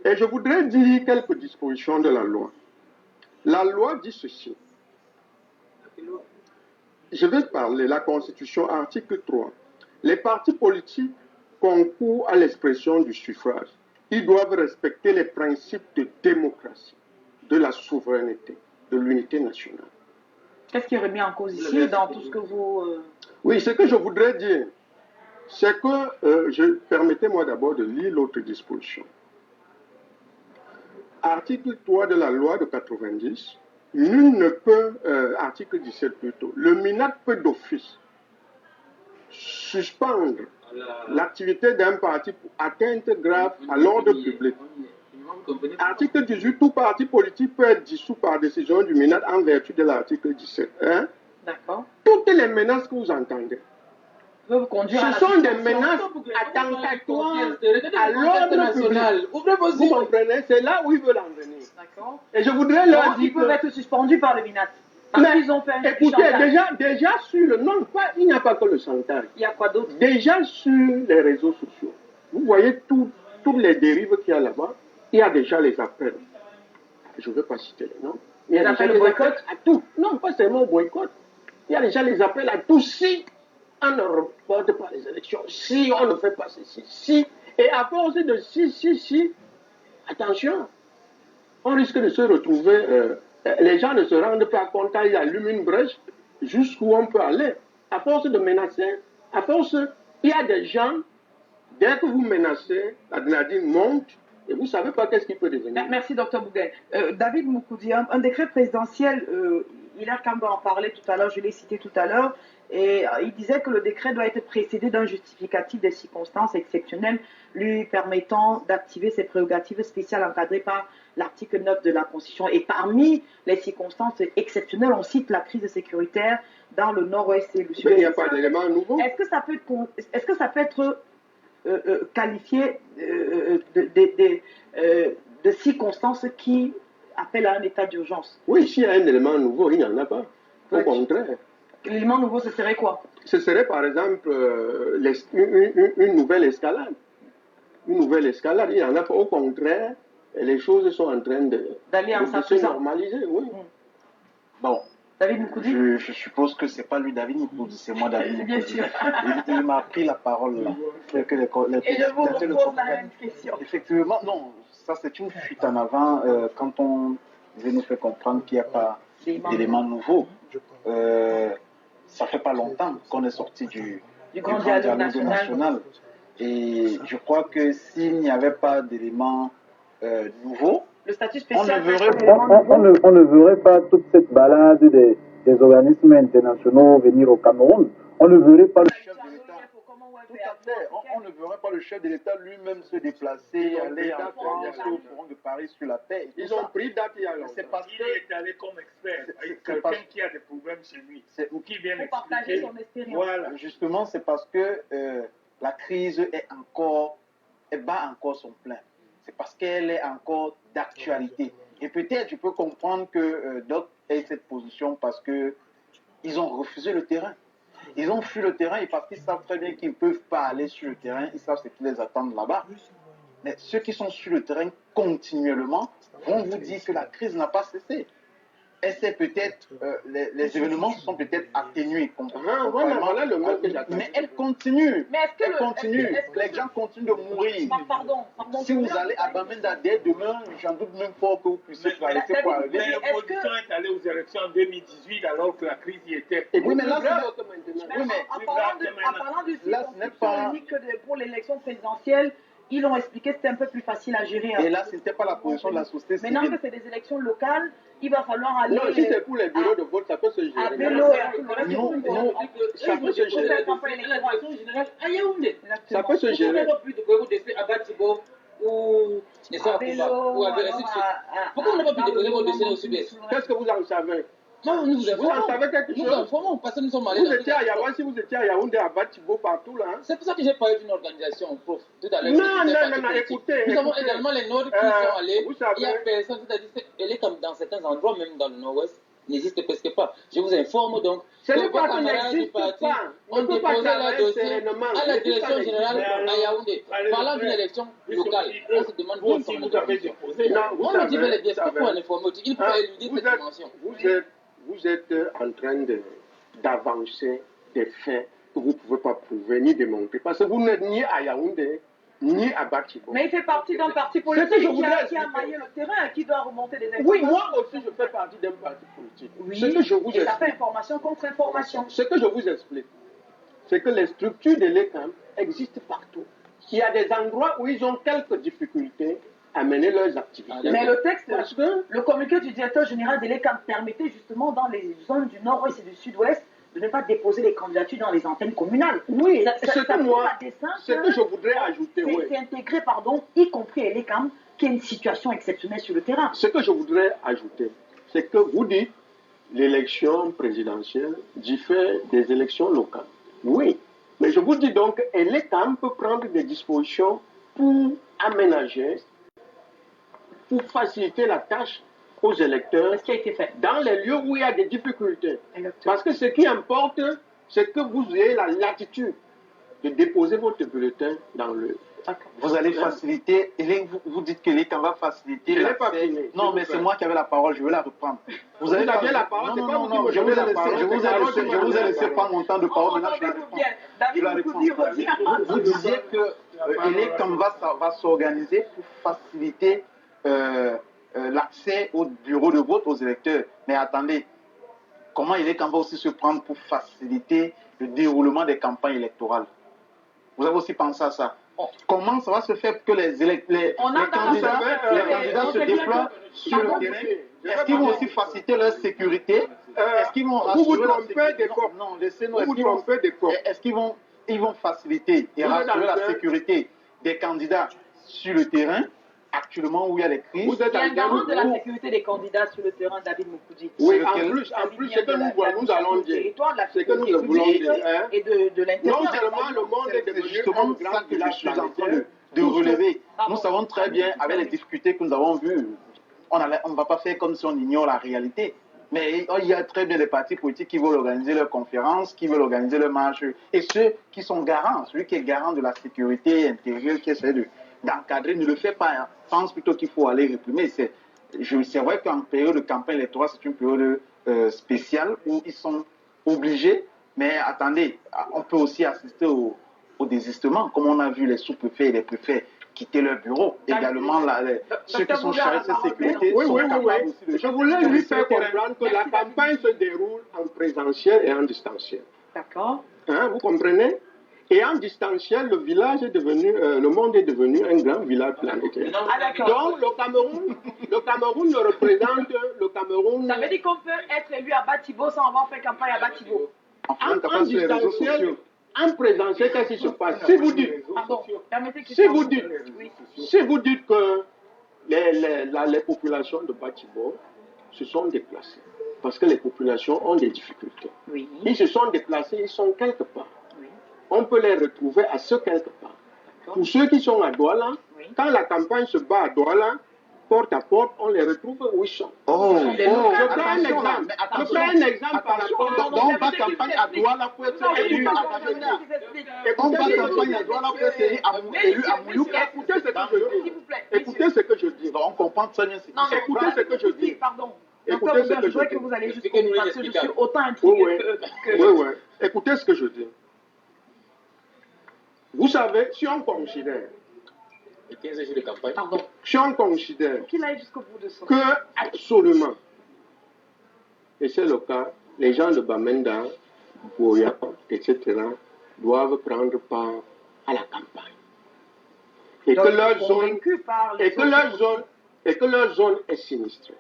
Et je voudrais dire quelques dispositions de la loi. La loi dit ceci. Je vais parler de la Constitution, article 3. Les partis politiques concourent à l'expression du suffrage. Ils doivent respecter les principes de démocratie, de la souveraineté, de l'unité nationale. Qu'est-ce qui est remis en cause ici dans tout ce que vous... Oui, ce que je voudrais dire, c'est que, permettez-moi d'abord de lire l'autre disposition. Article 3 de la loi de 90, nul ne peut, article 17 plutôt, le MINAC peut d'office suspendre l'activité d'un parti pour atteinte grave à l'ordre public. Article 18, tout parti politique peut être dissous par décision du MINAC en vertu de l'article 17. Hein? D'accord. Toutes les menaces que vous entendez, ce sont des menaces attentatoires à l'ordre public. Vous comprenez? C'est là où ils veulent en venir. D'accord. Et je voudrais leur dire qu'ils peuvent être suspendus par le MINAC. Mais ils ont fait un écoutez, déjà sur le... Non, il n'y a pas que le chantage. Il y a quoi d'autre? Déjà sur les réseaux sociaux, vous voyez toutes les dérives qu'il y a là-bas. Il y a déjà les appels. Je ne veux pas citer les noms. Il y a déjà les boycotts à tout. Non, pas seulement au boycott. Il y a déjà les appels à tout. Si on ne reporte pas les élections, si on ne fait pas ceci, si. Et à force de si, attention, on risque de se retrouver... les gens ne se rendent pas compte quand ils allument une brèche jusqu'où on peut aller. À force de menacer, à force, il y a des gens, dès que vous menacez, l'adrénaline monte et vous ne savez pas qu'est-ce qui peut devenir. Merci, Dr Bouguin. David Moukoudi, un décret présidentiel, Hilaire Kamba en parlait tout à l'heure, je l'ai cité tout à l'heure, Et il disait que le décret doit être précédé d'un justificatif des circonstances exceptionnelles lui permettant d'activer ses prérogatives spéciales encadrées par l'article 9 de la Constitution. Et parmi les circonstances exceptionnelles, on cite la crise sécuritaire dans le nord-ouest et le sud-est. Mais il n'y a pas d'élément nouveau. Est-ce que ça peut être qualifié de circonstances qui appellent à un état d'urgence? Oui, s'il y a un élément nouveau, il n'y en a pas. Au contraire. L'élément nouveau, ce serait quoi? Ce serait par exemple une nouvelle escalade. Une nouvelle escalade, il n'y en a pas. Au contraire, les choses sont en train d'aller en se normaliser. Oui. Bon. David Moukoudi? Je suppose que ce n'est pas lui David Moukoudi, c'est moi David Moukoudi. Bien sûr. Il m'a pris la parole là. Et je vous repose la même question. Effectivement, non, ça c'est une fuite en avant quand on veut nous faire comprendre qu'il n'y a pas d'éléments nouveaux. Ça fait pas longtemps qu'on est sorti du grand dialogue national. Et je crois que s'il n'y avait pas d'éléments nouveaux, le statut spécial, on ne verrait pas toute cette balade des organismes internationaux venir au Cameroun. On ne verrait pas le chef de l'État. Tout à fait. On ne verrait pas le chef de l'État lui-même se déplacer, aller en France au Forum de Paris sur la paix. Ils ont pris date il y a longtemps. C'est parce qu'il est allé comme expert. Quelqu'un qui a des problèmes chez lui. Ou qui vient partager son expérience. Voilà. Justement, c'est parce que la crise bat encore son plein. C'est parce qu'elle est encore d'actualité. Et peut-être je peux comprendre que d'autres aient cette position parce qu'ils ont refusé le terrain. Ils ont fui le terrain et parce qu'ils savent très bien qu'ils ne peuvent pas aller sur le terrain, ils savent ce qui les attend là-bas. Mais ceux qui sont sur le terrain continuellement vont vous dire que la crise n'a pas cessé. Et c'est peut-être, les événements se sont peut-être atténués. Voilà le mot que j'attends. Mais elle continue. Mais est-ce que les gens continuent de mourir. Pardon, si vous allez à Bamenda dès demain, j'en doute même pas que vous puissiez traverser pour aller. Mais l'opposition est allée aux élections en 2018 alors que la crise y était. Oui, mais là, en parlant du unique que pour l'élection présidentielle, ils l'ont expliqué, c'était un peu plus facile à gérer. Et là, ce n'était pas la position de la société civile. Maintenant que c'est des élections locales, il va falloir aller... Non, si c'est pour les bureaux de vote, ça peut se gérer. À vélo et à tout le reste. Ça peut se gérer. Ça peut se gérer. Pourquoi on n'a pas pu déposer votre dossier au Sud-Est? Qu'est-ce que vous en savez? Non, nous vous informons. Vous en savez quelque chose? Nous informons parce que nous sommes allés. Vous étiez à Yaoundé, si vous étiez à Yaoundé, à Batibo, partout là. C'est pour ça que j'ai parlé d'une organisation, prof, tout à l'heure. Non, écoutez. Nous avons également les Nord qui sont allés. Vous savez. Il y a personne, c'est-à-dire qu'elle est comme dans certains endroits, même dans le Nord-Ouest, n'existe presque pas. Je vous informe donc. Ce n'est pas qu'on n'existe pas. On déposait la dossier à la direction générale à Yaoundé. Parlant d'une élection locale, on se demande vous aussi vous avez déposé. On nous dit bel et bien, c'est pour informer. Il faut éluder cette dimension. Vous êtes en train d'avancer des faits que vous ne pouvez pas prouver ni démontrer. Parce que vous n'êtes ni à Yaoundé, ni à Batibo. Mais il fait partie d'un parti politique qui a maillé le terrain et qui doit remonter des informations. Oui, moi aussi je fais partie d'un parti politique. Oui, ce que je vous explique, ça fait information contre information. Ce que je vous explique, c'est que les structures de l'ECAM existent partout. Il y a des endroits où ils ont quelques difficultés à mener leurs activités. Mais le texte, le communiqué du directeur général de l'ECAM permettait justement dans les zones du nord-ouest et du sud-ouest de ne pas déposer les candidatures dans les antennes communales. Oui, ce que je voudrais ajouter, c'est intégré, y compris à l'ECAM, qui est une situation exceptionnelle sur le terrain. Ce que je voudrais ajouter, c'est que vous dites l'élection présidentielle diffère des élections locales. Oui, mais je vous dis donc, l'ECAM peut prendre des dispositions pour aménager, pour faciliter la tâche aux électeurs, ce qui a été fait dans les lieux où il y a des difficultés. Exactement. Parce que ce qui importe, c'est que vous ayez la latitude de déposer votre bulletin dans le... Vous allez faciliter, et vous dites que l'ECAM va faciliter l'accès. Non, mais c'est moi qui avais la parole, je vais la reprendre. Vous avez la parole, non, je vous ai laissé prendre mon temps de parole, maintenant je la reprends. Vous disiez que l'ECAM va s'organiser pour faciliter l'accès au bureau de vote aux électeurs. Mais attendez, comment l'ECAM va aussi se prendre pour faciliter le déroulement des campagnes électorales? Vous avez aussi pensé à ça? Comment ça va se faire que les candidats se déploient sur le terrain? Est-ce qu'ils vont aussi faciliter leur sécurité Est-ce qu'ils vont vous vous rassurer la trompez sécurité? des corps. Non, laissez-nous. Vous vous trompez des corps. Est-ce qu'ils vont faciliter et Vous êtes rassurer en la train- sécurité des candidats sur le terrain, actuellement où il y a les crises? Vous êtes Il y a un en garant de la train- sécurité des candidats sur le terrain, David Moukoudi. Oui, Sur en lequel- plus, ce que nous allons dire, territoire, de la c'est que nous sécurité voulons publique dire, hein, et de l'intérieur. non seulement le monde est C'est devenu justement un grand ça que je village suis en train planétaire, de relever. Pardon. Nous savons très bien, avec les difficultés que nous avons vues, on ne va pas faire comme si on ignore la réalité. Mais il y a très bien des partis politiques qui veulent organiser leurs conférences, qui veulent organiser leurs marches. Et ceux qui sont garants, celui qui est garant de la sécurité intérieure, qui essaie d'encadrer, ne le fait pas. Hein. Pense plutôt qu'il faut aller réprimer. C'est vrai qu'en période de campagne électorale, c'est une période spéciale où ils sont obligés. Mais attendez, on peut aussi assister au désistement, comme on a vu les sous-préfets et les préfets quitter leur bureau. Également, ceux qui sont chargés de cette sécurité Oui, sont oui, capables oui. aussi de... Je voulais lui faire comprendre que la campagne se déroule en présentiel et en distanciel. D'accord. Hein, vous comprenez? Et en distanciel, le village est devenu, le monde est devenu un grand village planétaire. Ah, d'accord. Donc le Cameroun ne représente le Cameroun. Ça veut dire qu'on peut être élu à Batibo sans avoir fait campagne à Batibo. En distanciel, en présentiel, qu'est-ce qui se passe? Si vous dites, Pardon, permettez que si vous dites, Oui. si vous dites que les populations de Batibo se sont déplacées, parce que les populations ont des difficultés. Oui. Ils se sont déplacés, ils sont quelque part. Oui. On peut les retrouver à ce quelque part. Pour ceux qui sont à Douala, Oui. quand la campagne se bat à Douala, porte à porte, on les retrouve où ils sont. Je prends un exemple. Je prends un exemple par rapport Donc, on va campagne à Douala pour être élu à Kabinda. On va campagne à Douala pour être élu à Moulouka. Écoutez ce que je dis. S'il vous plaît. Écoutez ce que je dis. On comprend très bien ce qui Non, se Écoutez ce que je dis. Pardon. Écoutez Docteur ce que Robert, je je voudrais dis. que vous allez juste Expliquez-nous parce que je l'explication. suis autant Oui, intriguée oui. que... Oui, oui. Écoutez ce que je dis. Vous savez, si on considère, Et 15 jours de campagne. Pardon. si on considère Qu'il aille jusqu'au bout de ça. que absolument, et c'est le cas, les gens de Bamenda, Boya, etc., doivent prendre part à la campagne. Et Donc, que leur zone, convaincus par les et que leur zone est sinistrée.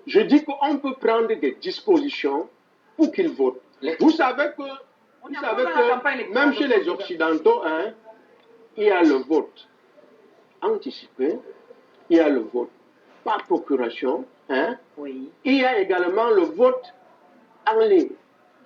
Je dis qu'on peut prendre des dispositions pour qu'ils votent. Vous savez que, On est encore dans la campagne électorale, même chez les docteur. Occidentaux, hein, il y a le vote anticipé, il y a le vote par procuration, hein, Oui. il y a également le vote en ligne.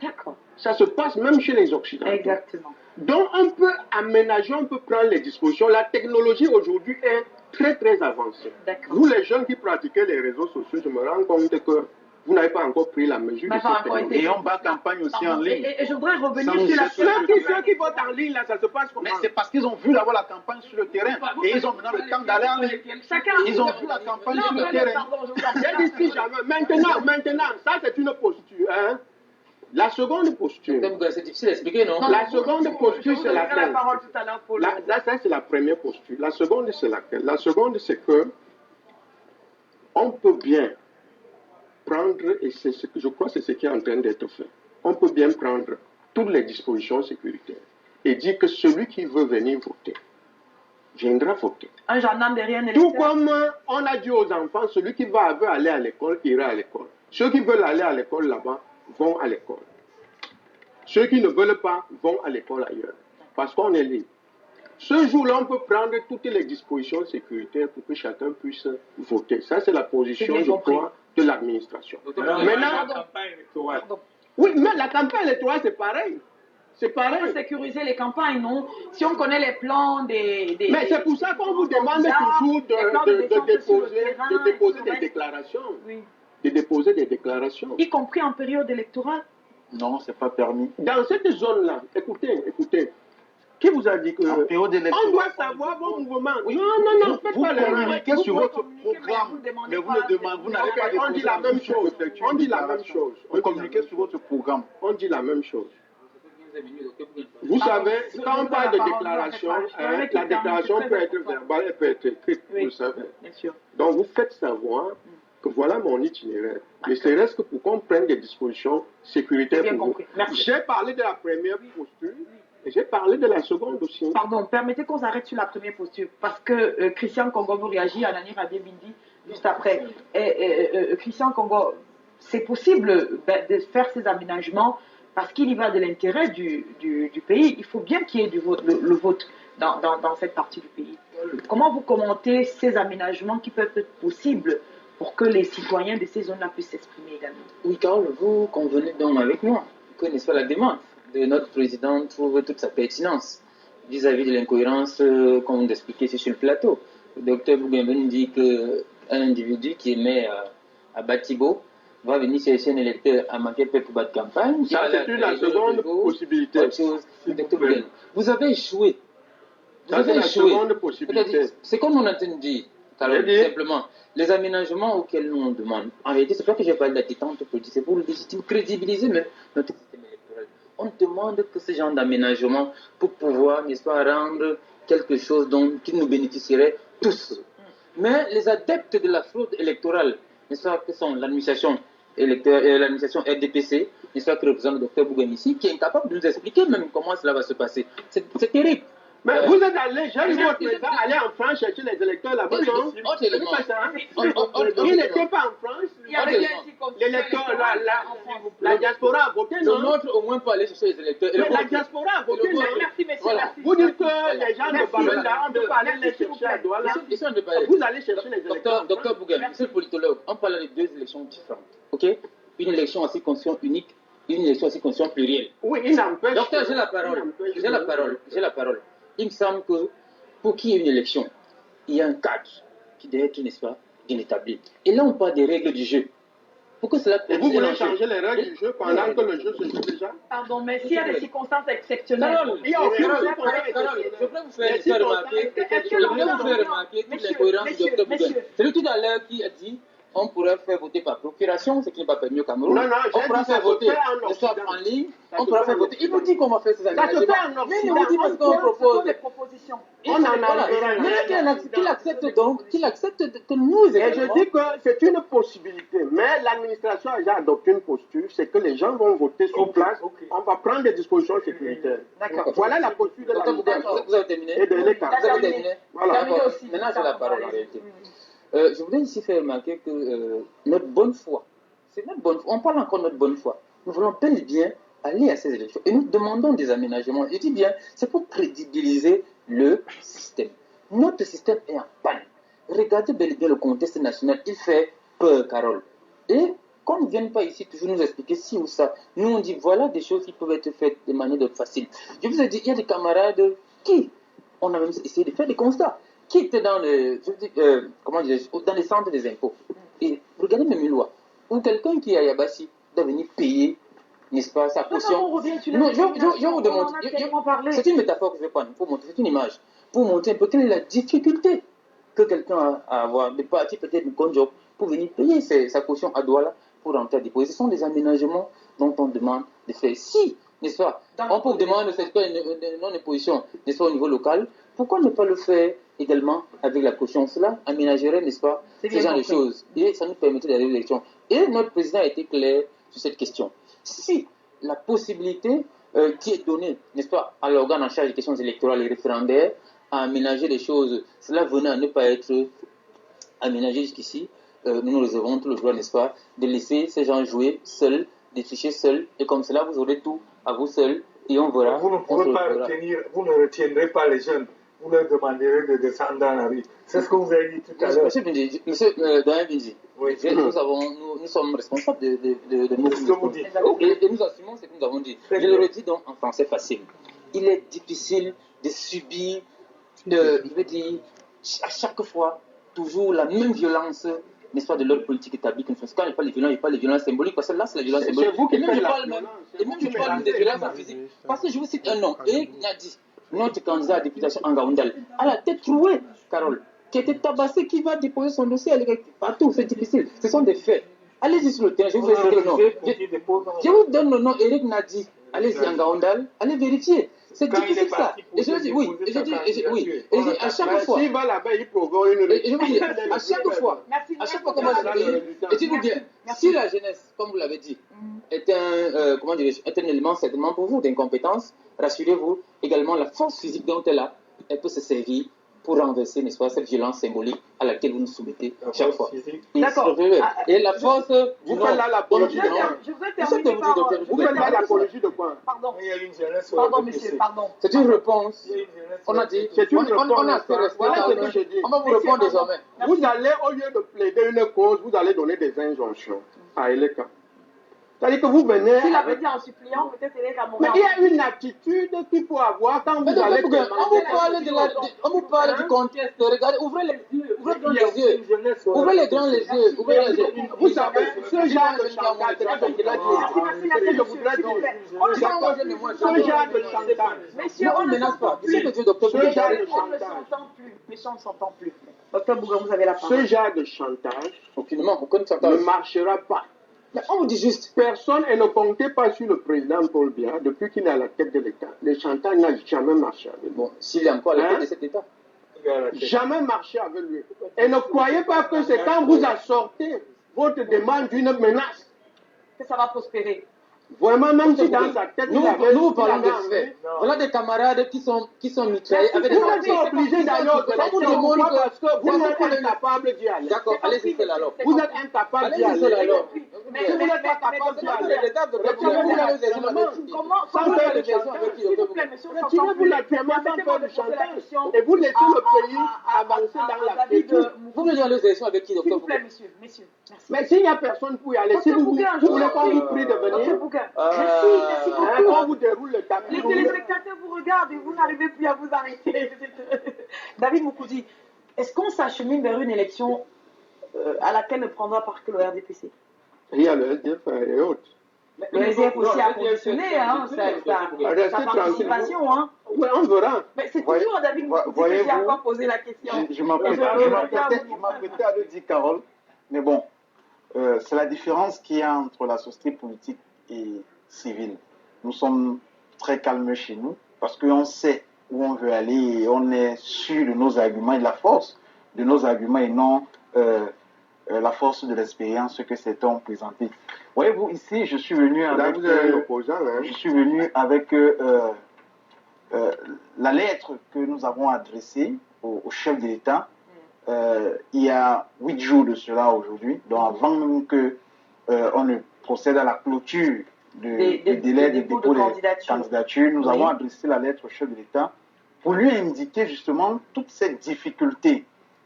D'accord. Ça se passe même chez les Occidentaux. Exactement. Donc on peut aménager, on peut prendre les dispositions. La technologie aujourd'hui est très très avancée. D'accord. Vous les jeunes qui pratiquez les réseaux sociaux, je me rends compte que vous n'avez pas encore pris la mesure de Pas cette encore technologie. été- Et on bat campagne aussi en Pardon. ligne. Et je voudrais revenir Sans sur la cesse. Ceux qui votent en ligne, là, ça se passe comment? Mais c'est parce qu'ils ont vu là-bas la campagne sur le terrain. Et ils ont maintenant le temps d'aller en ligne. Chacun. Ils ont vu la campagne Non, sur le mais terrain. pardon, je vous en prie. J'ai dit si jamais. Maintenant, ça c'est une posture. Hein? La seconde posture. C'est difficile à expliquer, non? Non, La seconde je posture, vous c'est donnerai laquelle? la parole tout à l'heure pour le... Là, ça, c'est la première posture. La seconde, c'est laquelle? La seconde, c'est que on peut bien prendre, et c'est ce que je crois, c'est ce qui est en train d'être fait. On peut bien prendre toutes les dispositions sécuritaires et dire que celui qui veut venir voter viendra voter. Un gendarme derrière un Tout électeur. comme on a dit aux enfants, celui qui veut aller à l'école ira à l'école. Ceux qui veulent aller à l'école là-bas vont à l'école. Ceux qui ne veulent pas vont à l'école ailleurs. Parce qu'on est libre. Ce jour-là, on peut prendre toutes les dispositions sécuritaires pour que chacun puisse voter. Ça, c'est la position, J'ai je compris. crois, de l'administration. Maintenant, campagne électorale. Pardon. oui, mais la campagne électorale, c'est pareil. C'est Pour pareil. sécuriser les campagnes, non? Si on connaît les plans des Mais c'est pour ça qu'on vous demande toujours de déposer des déclarations. Oui. De déposer des déclarations. Y compris en période électorale. Non, c'est pas permis. Dans cette zone-là, écoutez, qui vous a dit que... En période On électorale. doit savoir vos mouvements. Oui. Non, faites Vous pas l'erreur. communiquez sur votre communiquez, mais programme, vous demandez mais vous pas ne demandez, vous n'avez Ok, pas on dit la même chose. On dit la même chose. Vous communiquez sur votre programme. On dit la même chose. 15 minutes, ok, vous Vous Pardon, savez, je quand on donne parle la de parole, déclaration, je vais la déclaration peut être verbale, elle peut être écrite, Oui. vous le savez. Bien sûr. Donc vous faites savoir que voilà mon itinéraire. Mais c'est reste que pour qu'on prenne des dispositions sécuritaires J'ai bien pour vous. compris. Merci. J'ai parlé de la première posture et j'ai parlé de la seconde aussi. Pardon, permettez qu'on s'arrête sur la première posture. Parce que Christian Congo vous réagit à Nani Radé Bindi juste après. Christian Congo, c'est possible de faire ces aménagements parce qu'il y va de l'intérêt du pays. Il faut bien qu'il y ait le vote dans cette partie du pays. Comment vous commentez ces aménagements qui peuvent être possibles pour que les citoyens de ces zones-là puissent s'exprimer également? Oui, Carole, vous convenez donc avec moi que, n'est-ce pas, la demande de notre président trouve toute sa pertinence vis-à-vis de l'incohérence qu'on vient d'expliquer sur le plateau. Le docteur Bougainben dit qu'un individu qui est maire à Batibo va venir chercher un électeur à Makepe pour battre campagne. Ça, c'est la seconde possibilité. Autre chose, docteur Bougainben. Vous avez échoué. Ça, c'est la seconde possibilité. C'est comme on a entendu, Carole, simplement. Les aménagements auxquels nous on demande, en réalité, c'est pas que j'ai parlé de la détente politique, c'est pour légitimer, crédibiliser même notre système électoral. On demande que ce genre d'aménagement pour pouvoir, n'est-ce pas, rendre quelque chose qui nous bénéficierait tous. Mais les adeptes de la fraude électorale, n'est-ce pas, que sont l'administration RDPC, n'est-ce pas, que représente le docteur Bougainben ici, qui est incapable de nous expliquer même comment cela va se passer. C'est terrible. Mais vous êtes allé, j'ai vu votre président aller en France chercher les électeurs là-bas, non? C'est pas ça. Il n'était pas en France. L'électeur, la diaspora a voté, non? Le nôtre, au moins, pas aller chercher les électeurs. La diaspora a voté, non? Merci, messieurs, merci. Vous dites que les gens de Bamenda, on ne peut pas aller les chercher à Douala. Vous allez chercher les électeurs. Docteur Bougainben, monsieur le politologue, on parle de deux élections différentes. OK? Une élection à circonscription unique, une élection à circonscription plurielle. Oui, il n'empêche. Docteur, j'ai la parole. Il me semble que pour qu'il y ait une élection, il y a un cadre qui doit être, n'est-ce pas, bien établi. Et là, on parle des règles du jeu. Pour que cela et vous voulez changer les règles du jeu pendant que le jeu se joue déjà? Pardon, mais s'il y a des circonstances exceptionnelles. Il y a aucune circonstance. Je voudrais vous faire remarquer toute l'incohérence du docteur Bougainben. C'est lui tout à l'heure qui a dit on pourrait faire voter par procuration, ce qui n'est pas permis au Cameroun. Non, on pourra faire voter en ligne. On pourra faire voter. Il vous dit qu'on va faire ces aménagements. Mais il vous dit parce qu'on propose des propositions. On en a mais qu'il accepte donc, qu'il accepte que nous également. Et je dis que c'est une possibilité. Mais l'administration a déjà adopté une posture, c'est que les gens vont voter sur place. On va prendre des dispositions sécuritaires. D'accord. Voilà la posture de l'administration. Vous avez terminé? Et de l'État. Vous avez terminé? Voilà. Maintenant, j'ai la parole en réalité. Je voudrais ici faire remarquer que notre bonne foi, c'est notre bonne foi, on parle encore de notre bonne foi. Nous voulons bel et bien aller à ces élections et nous demandons des aménagements. Je dis bien, c'est pour crédibiliser le système. Notre système est en panne. Regardez bel et bien le contexte national, il fait peur, Carole. Et qu'on ne vienne pas ici toujours nous expliquer ci ou ça. Nous, on dit voilà des choses qui peuvent être faites de manière facile. Je vous ai dit, il y a des camarades qui, on a même essayé de faire des constats, qui étaient dans dans les centres des impôts. Et regardez même une loi où quelqu'un qui est à Yabassi doit venir payer, n'est-ce pas, sa caution. Non, je vous demande. C'est une métaphore que je vais prendre pour montrer, c'est une image, pour montrer un peu quelle est la difficulté que quelqu'un a à avoir, de partir peut-être de Conjob pour venir payer sa caution à Douala pour rentrer à déposer. Ce sont des aménagements dont on demande de faire. Si, n'est-ce pas, on peut demander une non-imposition, n'est-ce pas, au niveau local, pourquoi ne pas le faire également avec la caution? Cela aménagerait, n'est-ce pas, ce genre de choses. Et ça nous permettrait d'aller à l'élection. Et notre président a été clair sur cette question. Si la possibilité qui est donnée, n'est-ce pas, à l'organe en charge des questions électorales et référendaires, à aménager les choses, cela venait à ne pas être aménagé jusqu'ici, nous nous réservons tout le droit, n'est-ce pas, de laisser ces gens jouer seuls, de tricher seuls, et comme cela, vous aurez tout à vous seuls, et on verra. Vous ne pourrez pas retenir, vous ne retiendrez pas les jeunes. Vous leur demanderez de descendre dans la rue. C'est ce que vous avez dit tout à l'heure. Monsieur Doyen Bindi, oui. Nous sommes responsables de nos discours. Et nous assumons ce que nous avons dit. Je le redis donc en français facile. Il est difficile de subir, je veux dire, à chaque fois, toujours la même violence, n'est-ce pas, de l'ordre politique établi. Quand il n'y a pas les violences, il n'y a pas les violences symboliques, parce que là, c'est la violence symbolique. Et même je parle des violences physiques. Parce que je vous cite un nom, Eric Nadi, notre candidat à la députation en Gaoundal, à la tête trouée, Carole, qui était tabassé, qui va déposer son dossier partout, c'est difficile. Ce sont des faits. Allez-y sur le terrain, je vous explique le nom. Je vous donne le nom, Eric Nadi. Allez-y en Gaoundal, allez vérifier. C'est difficile ça. Et je dis oui. Et je dis à chaque fois. S'il va là-bas, il provoque une. Et je vous dis, à chaque fois qu'on va se payer, et dites-vous bien, si la jeunesse, comme vous l'avez dit, est un élément certainement pour vous d'incompétence, rassurez-vous, également la force physique dont elle a, elle peut se servir pour renverser, n'est-ce pas, cette violence symbolique à laquelle vous nous soumettez chaque fois. D'accord. Et la force, Vous faites là l'apologie de quoi? Je veux terminer par... Vous faites là l'apologie de quoi? Pardon. Il y a une jeunesse Pardon, monsieur, pardon. c'est une réponse. On a dit, C'est une on a réponse. fait rester Voilà ce calme. que je dis. On va vous répondre désormais. Vous allez, au lieu de plaider une cause, vous allez donner des injonctions à Eleka. C'est-à-dire que vous venez... S'il avait dit en suppliant, peut-être Eleka m'aurait... Mais il y a une attitude qu'il faut avoir quand vous allez... On vous parle du contexte. Regardez, ouvrez les yeux. Ouvrez grand les yeux. Ouvrez les grands les yeux. Ouvrez les yeux. Vous savez, ce genre de chantage, c'est ce qu'il a dit. Je voudrais dire, ce genre de chantage, Messieurs, on ne s'entend plus. Ce genre de On ne s'entend plus. Messieurs, on ne s'entend plus. Docteur Bouga, vous avez la parole. ce genre de chantage Aucunement, aucun ne chantage. marchera pas. Mais on vous dit juste. Personne, et ne comptez pas sur le président Paul Biya depuis qu'il est à la tête de l'État. Le chantage n'a jamais marché avec lui. Bon, s'il est encore à la tête de cet État. Jamais marché avec lui. Et ne croyez pas que c'est quand vous assortez votre demande d'une menace. Que ça va prospérer. Vraiment, même si dans sa tête, Nous parlons de faits. Voilà des camarades qui sont mitraillés avec des vous n'êtes pas obligé d'aller au Ça vous demande parce que vous n'êtes incapable d'y aller. D'accord, allez-y seul alors. Vous êtes incapable d'y Allez-y seul aller. alors. Mais vous n'êtes pas capable d'y aller. S'il vous plaît, monsieur, on s'entend Retirez-vous plus. la témoin sans Permettez-moi faire de du poser la chantage. question Et vous laissez le pays à avancer dans la David culture. Vous venez dans les élections avec qui, S'il docteur vous plaît, messieurs, merci. Mais s'il n'y a personne pour y aller, si vous voulez qu'on vous prie de Docteur venir, Bouga, merci beaucoup. on vous déroule le tapis. Les téléspectateurs vous regardent et vous n'arrivez plus à vous arrêter. David Moukoudi, est-ce qu'on s'achemine vers une élection à laquelle ne prendra part que le RDPC? Il y a le SDF et autres. Le SDF aussi a conditionné sa participation. Hein. Oui, on verra. Mais c'est toujours à David Moukoudi que j'ai encore posé la question. Je m'apprêtais à le dire, Carole, mais bon, c'est la différence qu'il y a entre la société politique et civile. Nous sommes très calmes chez nous parce qu'on sait où on veut aller et on est sûr de nos arguments et de la force de nos arguments et non la force de l'expérience que certains ont présenté. Voyez-vous, ici, je suis venu avec... Là, vous êtes l'opposant, hein? Je suis venu avec la lettre que nous avons adressée au chef de l'État il y a 8 jours de cela aujourd'hui, donc avant même que on ne procède à la clôture du délai de dépôt de candidature, nous avons adressé la lettre au chef de l'État pour lui indiquer justement toutes ces difficultés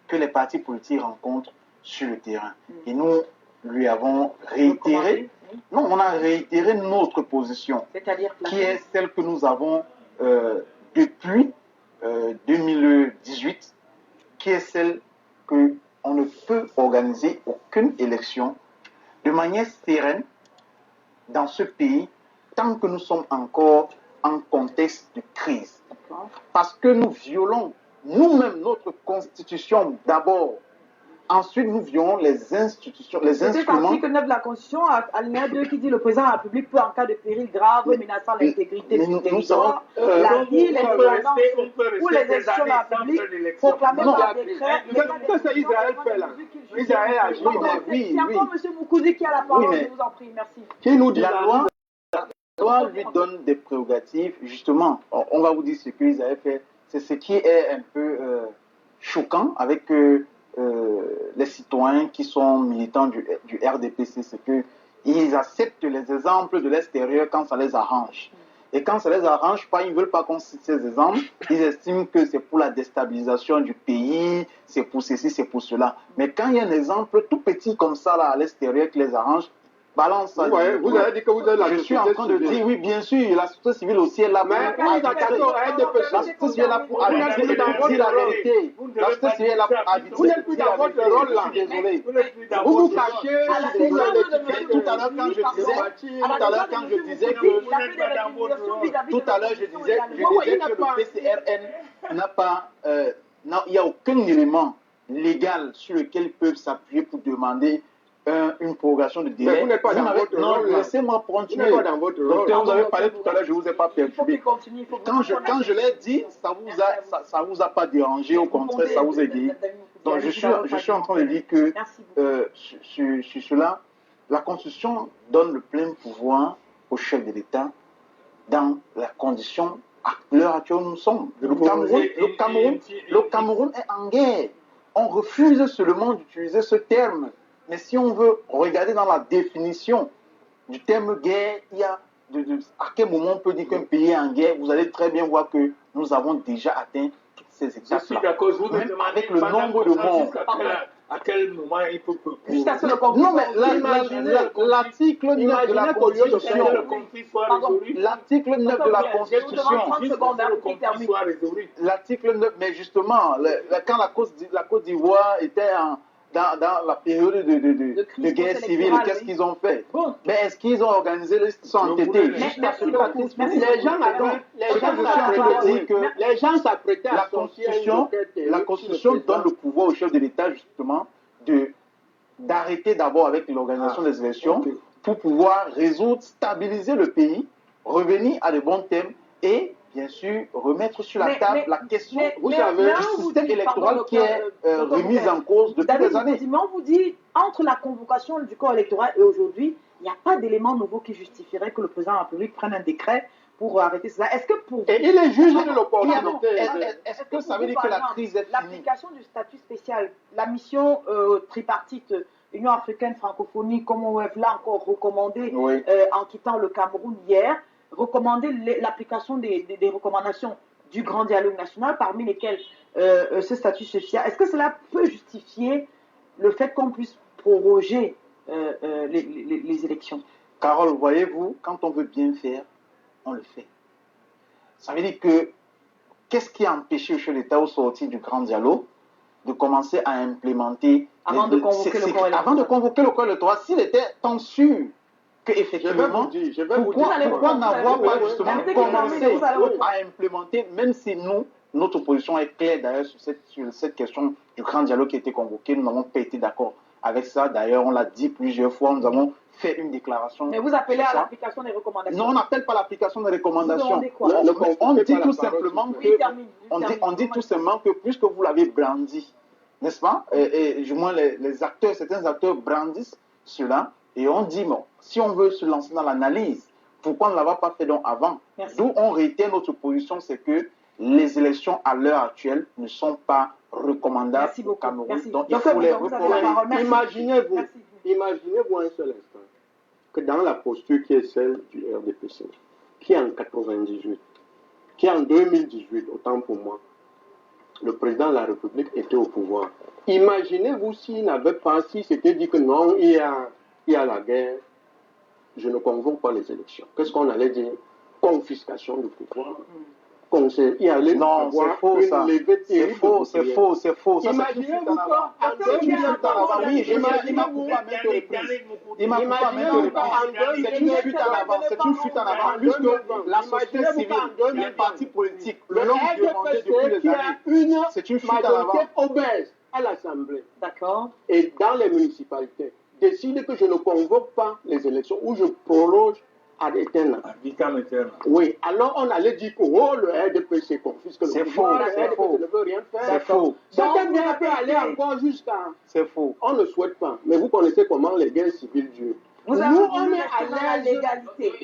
que les partis politiques rencontrent sur le terrain. Et nous lui avons réitéré, non, on a réitéré notre position, qui est celle que nous avons depuis 2018, qui est celle qu'on ne peut organiser aucune élection de manière sereine dans ce pays tant que nous sommes encore en contexte de crise. Parce que nous violons nous-mêmes notre constitution d'abord. Ensuite, nous violons les institutions, les instruments. C'est l'article 9 de la Constitution, alinéa 2, qui dit le président de la République peut, en cas de péril grave menaçant l'intégrité du territoire, la vie, l'indépendance ou les institutions de la République, proclamer par décret. Que c'est Israël fait là? Israël agit. Oui, c'est encore M. Moukoudi qui a la parole, je vous en prie, merci. Qui nous dit la loi lui donne des prérogatives, justement. On va vous dire ce qu'Israël fait. C'est ce qui est un peu choquant avec les citoyens qui sont militants du RDPC, c'est qu'ils acceptent les exemples de l'extérieur quand ça les arrange. Et quand ça les arrange pas, ils ne veulent pas qu'on cite ces exemples. Ils estiment que c'est pour la déstabilisation du pays, c'est pour ceci, c'est pour cela. Mais quand il y a un exemple tout petit comme ça là, à l'extérieur qui les arrange, balance ça. Vous avez dit que vous êtes la société civile. Je suis en train de dire, oui, bien sûr, la société civile aussi est là pour la société civile est là pour arbitrer la vérité. La société civile est là pour arbitrer. Vous n'êtes plus dans votre rôle là. Je suis désolé. Vous vous cachez tout à l'heure quand je disais que le PCRN n'a pas, il n'y a aucun élément légal sur lequel ils peuvent s'appuyer pour demander une prorogation de délai. Mais vous n'êtes pas dans votre rôle. Non, laissez-moi continuer. Vous n'êtes pas dans votre rôle. Docteur, vous avez parlé tout à l'heure, je ne vous ai pas perturbé. Continue. Quand je l'ai dit, ça vous a pas dérangé, au contraire, ça vous a égayé. Donc je suis en train de dire que sur cela, la Constitution donne le plein pouvoir au chef de l'État dans la condition à l'heure actuelle où nous sommes. Le Cameroun est en guerre. On refuse seulement d'utiliser ce terme. Mais si on veut regarder dans la définition du terme guerre, il y a à quel moment on peut dire qu'un pays est en guerre? Vous allez très bien voir que nous avons déjà atteint toutes ces étapes-là. Je suis d'accord, je vous demande avec le nombre de morts. À quel moment il peut... Jusqu'à ce que le conflit... Non, mais l'article 9 de la Constitution... L'article 9 de la Constitution... L'article 9, mais justement, quand la Côte d'Ivoire était dans la période de guerre civile, qu'est-ce qu'ils ont fait? Mais est-ce qu'ils ont organisé, ils sont entêtés? Les gens s'apprêtaient à la Constitution donne le pouvoir au chef de l'État, justement, d'arrêter d'abord avec l'organisation des élections pour pouvoir résoudre, stabiliser le pays, revenir à de bons thèmes et, bien sûr, remettre sur la table la question du système électoral qui est remise en cause depuis des années. Mais on vous dit, entre la convocation du corps électoral et aujourd'hui, il n'y a pas d'élément nouveau qui justifierait que le président de la République prenne un décret pour arrêter cela. Est-ce que pour... Et il est juge de l'opportunité. Est-ce que ça veut dire que la crise est finie? L'application du statut spécial, la mission tripartite Union africaine, francophonie, Commonwealth, l'a encore recommandé en quittant le Cameroun hier, recommander l'application des recommandations du grand dialogue national, parmi lesquelles ce statut spécial. Est-ce que cela peut justifier le fait qu'on puisse proroger les élections? Carole, voyez-vous, quand on veut bien faire, on le fait. Ça veut dire que qu'est-ce qui a empêché le chef d'État au sortir du grand dialogue de commencer à implémenter avant de convoquer le corps électoral, s'il était tant sûr qu'effectivement, pourquoi n'avoir pas justement commencé à implémenter, même si nous, notre position est claire d'ailleurs sur cette question du grand dialogue qui a été convoqué, nous n'avons pas été d'accord avec ça. D'ailleurs, on l'a dit plusieurs fois, nous avons fait une déclaration. Mais vous appelez à l'application des recommandations? Non, on n'appelle pas l'application des recommandations. On dit tout simplement que puisque vous l'avez brandi, n'est-ce pas? Et du moins les acteurs, certains acteurs brandissent cela, et on dit bon, si on veut se lancer dans l'analyse, pourquoi on ne l'avait pas fait donc avant? D'où on réitère notre position, c'est que les élections à l'heure actuelle ne sont pas recommandables au Cameroun. Donc il faut les reprogrammer. Imaginez-vous un seul instant que dans la posture qui est celle du RDPC, qui en 98, qui en 2018, autant pour moi, le président de la République était au pouvoir. Imaginez-vous s'il n'avait pas, si c'était dit que non, il y a la guerre, je ne convoque pas les élections. Qu'est-ce qu'on allait dire? Confiscation du pouvoir. Non, c'est faux ça. C'est faux. Imaginez-vous qu'en 2018, c'est une fuite en avant, puisque la société civile, les partis politiques, le long demandé depuis des années, c'est une fuite en avant. Obèse à l'Assemblée. D'accord. Et dans les municipalités, décide que je ne convoque pas les élections ou je prolonge ad aeternam. Oui, alors on allait dire que le RDPC confisque le pouvoir, le RDPC ne veut rien faire. C'est faux. Peut-être bien peut aller encore jusqu'à... C'est faux. On ne souhaite pas, mais vous connaissez comment les guerres civiles durent. Nous, on est à l'aise.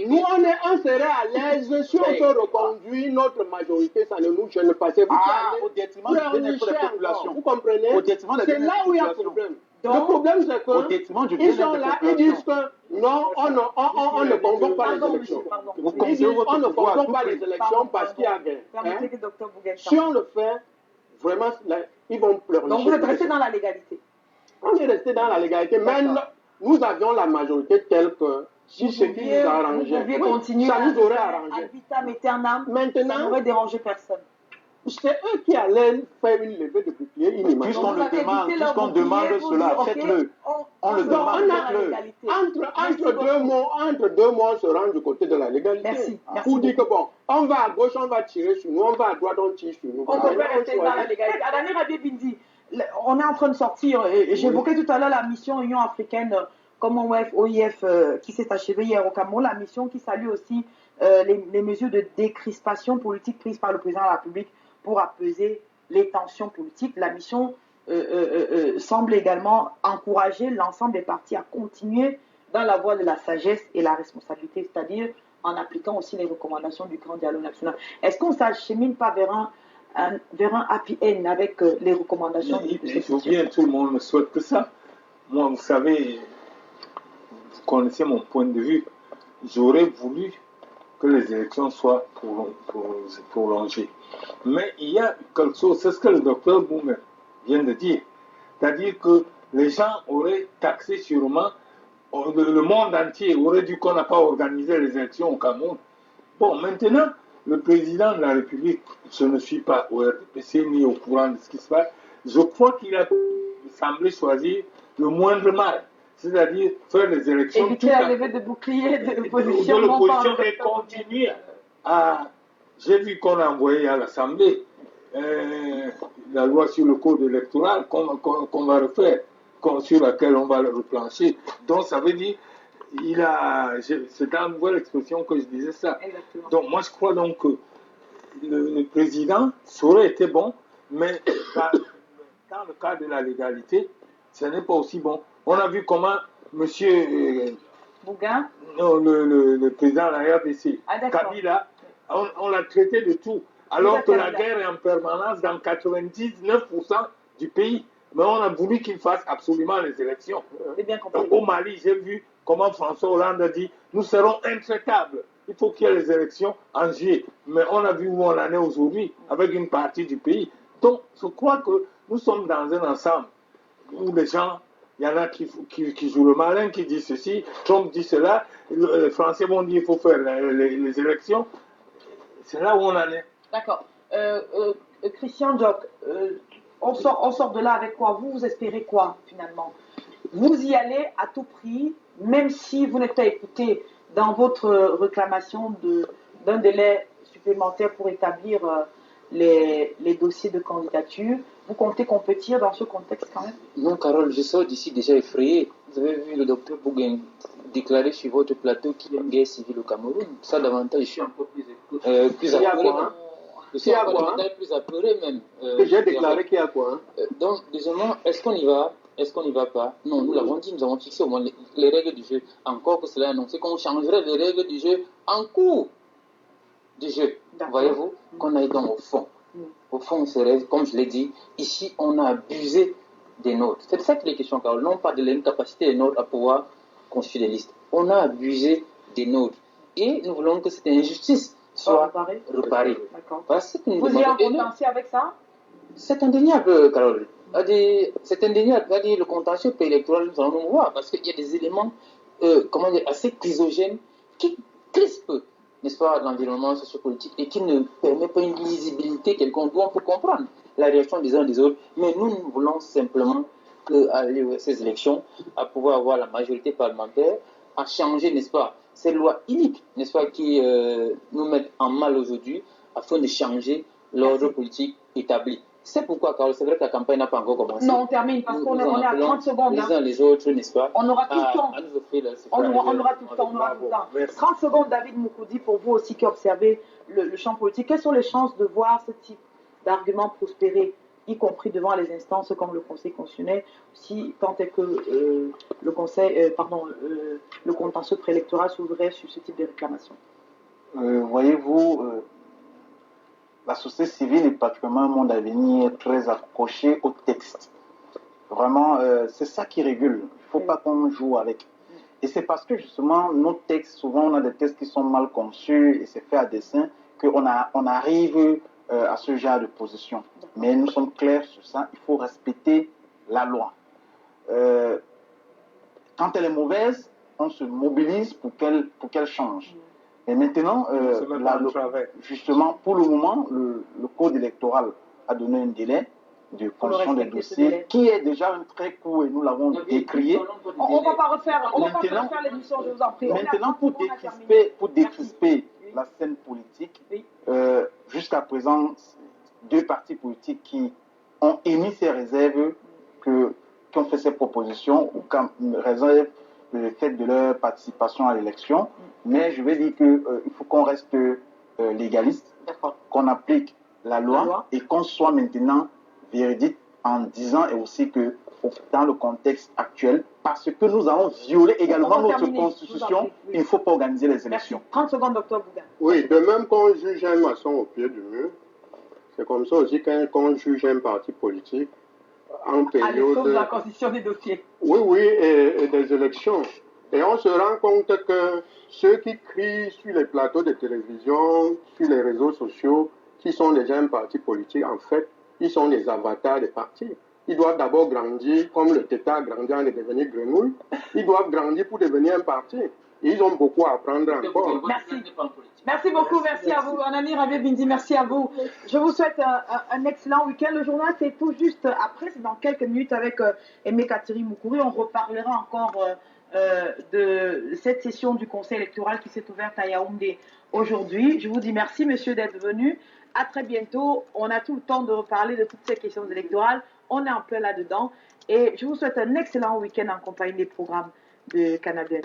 Nous, on serait à l'aise si on se reconduit notre majorité, ça ne nous gêne pas. C'est vous au détriment du bien-être des populations. Vous comprenez? C'est là où il y a un problème. Le problème, c'est qu'ils sont là, ils disent que non, on ne convoque pas les élections. Ils disent on ne convoque pas les élections parce qu'il y a guerre. Si on le fait, vraiment, ils vont pleurer. Donc vous êtes resté dans la légalité? On est resté dans la légalité, mais nous avions la majorité telle que si ce qui nous arrangeait, ça nous aurait arrangé. Maintenant, ça n'aurait dérangé personne. C'est eux qui allaient faire une levée de bouclier inimaginable. Puisqu'on demande cela, faites-le. On le demande, faites-le. Entre deux mots, on se rend du côté de la légalité. Merci. Pour dire que bon, on va à gauche, on va tirer sur nous, on va à droite, on tire sur nous. On peut rester dans la légalité. Adani Rabié Bindi, on est en train de sortir, j'évoquais tout à l'heure la mission Union africaine, Commonwealth, OIF, qui s'est achevée hier au Cameroun, la mission qui salue aussi les mesures de décrispation politique prises par le président de la République pour apaiser les tensions politiques. La mission semble également encourager l'ensemble des partis à continuer dans la voie de la sagesse et la responsabilité, c'est-à-dire en appliquant aussi les recommandations du Grand Dialogue National. Est-ce qu'on ne s'achemine pas vers un happy end avec les recommandations de Il faut bien, tout le monde ne souhaite que ça. Moi, vous savez, vous connaissez mon point de vue. J'aurais voulu que les élections soient prolongées. Mais il y a quelque chose, c'est ce que le docteur Boumer vient de dire. C'est-à-dire que les gens auraient taxé sûrement, le monde entier aurait dit qu'on n'a pas organisé les élections au Cameroun. Bon, maintenant, le président de la République, je ne suis pas au RDPC ni au courant de ce qui se passe, je crois qu'il a semblé choisir le moindre mal, c'est-à-dire faire les élections. Éviter la levée de bouclier de l'opposition. De l'opposition et continuer à... J'ai vu qu'on a envoyé à l'Assemblée la loi sur le code électoral qu'on va refaire, sur laquelle on va le replancher. Donc ça veut dire, c'est une nouvelle expression que je disais ça. Exactement. Donc moi je crois donc que le président, ça aurait été bon, mais dans le cas de la légalité, ce n'est pas aussi bon. On a vu comment monsieur Bouga, non, le président de la RDC, d'accord. Kabila, on l'a traité de tout. Alors que la guerre est en permanence dans 99% du pays. Mais on a voulu qu'il fasse absolument les élections. Bien compris. Au Mali, j'ai vu comment François Hollande a dit « Nous serons intraitables. Il faut qu'il y ait les élections en juillet. » Mais on a vu où on en est aujourd'hui, avec une partie du pays. Donc, je crois que nous sommes dans un ensemble où les gens, il y en a qui jouent le malin, qui disent ceci, Trump dit cela, les Français vont dire qu'il faut faire les élections. C'est là où on en est. D'accord. Christian Jock, on sort de là avec quoi? Vous espérez quoi, finalement? Vous y allez à tout prix, même si vous n'êtes pas écouté dans votre réclamation d'un délai supplémentaire pour établir les dossiers de candidature. Vous comptez compétir dans ce contexte quand même? Non, Carole, je sors d'ici déjà effrayé. Vous avez vu le docteur Bouguin déclarer sur votre plateau qu'il y a une guerre civile au Cameroun. Ça, davantage, je suis encore plus apeuré. Je suis encore plus apeuré même. J'ai déclaré qu'il y a quoi? Donc, deuxièmement, est-ce qu'on y va? Est-ce qu'on n'y va pas? Non, nous l'avons dit, nous avons fixé au moins les règles du jeu. Encore que cela est annoncé qu'on changerait les règles du jeu en cours du jeu. Voyez-vous, qu'on aille donc au fond. Au fond, c'est comme je l'ai dit, ici, on a abusé des nôtres. C'est de ça qu'il est question, Carole. Non pas de l'incapacité des nôtres à pouvoir constituer des listes. On a abusé des nôtres. Et nous voulons que cette injustice soit réparée. Voilà, vous y en contentieux avec ça? C'est indéniable, Carole. C'est indéniable. Le contentieux préélectoral, nous allons nous voir, parce qu'il y a des éléments assez chrysogènes qui crispent, n'est-ce pas, l'environnement sociopolitique et qui ne permet pas une lisibilité quelconque où on peut comprendre la réaction des uns et des autres. Mais nous voulons simplement aller à ces élections, à pouvoir avoir la majorité parlementaire, à changer, n'est-ce pas, ces lois iniques, n'est-ce pas, qui nous mettent en mal aujourd'hui, afin de changer l'ordre politique établi. C'est pourquoi, Carole, c'est vrai que la campagne n'a pas encore commencé. Non, on termine parce qu'on est à 30 secondes. Les uns les autres, n'est-ce pas? On aura tout le temps. On aura tout le temps. 30 secondes, David Moukoudi, pour vous aussi qui observez le champ politique. Quelles sont les chances de voir ce type d'argument prospérer, y compris devant les instances comme le Conseil constitutionnel, si tant est que le contentieux préélectoral s'ouvrait sur ce type de réclamation? Voyez-vous, la société civile et particulièrement le monde à venir est très accroché au texte. Vraiment, c'est ça qui régule. Il ne faut pas qu'on joue avec. Et c'est parce que justement, nos textes, souvent on a des textes qui sont mal conçus et c'est fait à dessein qu'on arrive à ce genre de position. Mais nous sommes clairs sur ça, il faut respecter la loi. Quand elle est mauvaise, on se mobilise pour qu'elle change. Et maintenant, justement, pour le moment, le code électoral a donné un délai de constitution des dossiers qui est déjà un très court et nous l'avons décrié. On ne va pas refaire l'émission, je vous en prie. Maintenant, pour décrisper la scène politique, jusqu'à présent, deux partis politiques qui ont émis ces réserves, qui ont fait ces propositions ou qui réservent le fait de leur participation à l'élection. Mais je vais dire qu'il faut qu'on reste légaliste, qu'on applique la loi et qu'on soit maintenant véridique en disant et aussi que dans le contexte actuel, parce que nous allons violer également Comment notre terminer? constitution, Oui. il ne faut pas organiser les élections. Merci. 30 secondes, docteur Bouga. Oui, de même qu'on juge un maçon au pied du mur, c'est comme ça aussi qu'on juge un parti politique en À l'épreuve de période... la constitution des dossiers. Oui, et des élections. Et on se rend compte que ceux qui crient sur les plateaux de télévision, sur les réseaux sociaux, qui sont déjà un parti politique, en fait, ils sont des avatars des partis. Ils doivent d'abord grandir, comme le Tétat a grandi en devenir grenouille. Ils doivent grandir pour devenir un parti. Et ils ont beaucoup à apprendre encore. Merci. Merci beaucoup, merci à vous. Anani Rabé Bindi, merci à vous. Je vous souhaite un excellent week-end. Le journal, c'est tout juste après, c'est dans quelques minutes avec Aimé Kateri Moukouri. On reparlera encore de cette session du Conseil électoral qui s'est ouverte à Yaoundé aujourd'hui. Je vous dis merci, monsieur, d'être venu. À très bientôt. On a tout le temps de reparler de toutes ces questions électorales. On est en plein là-dedans. Et je vous souhaite un excellent week-end en compagnie des programmes de Canal 2.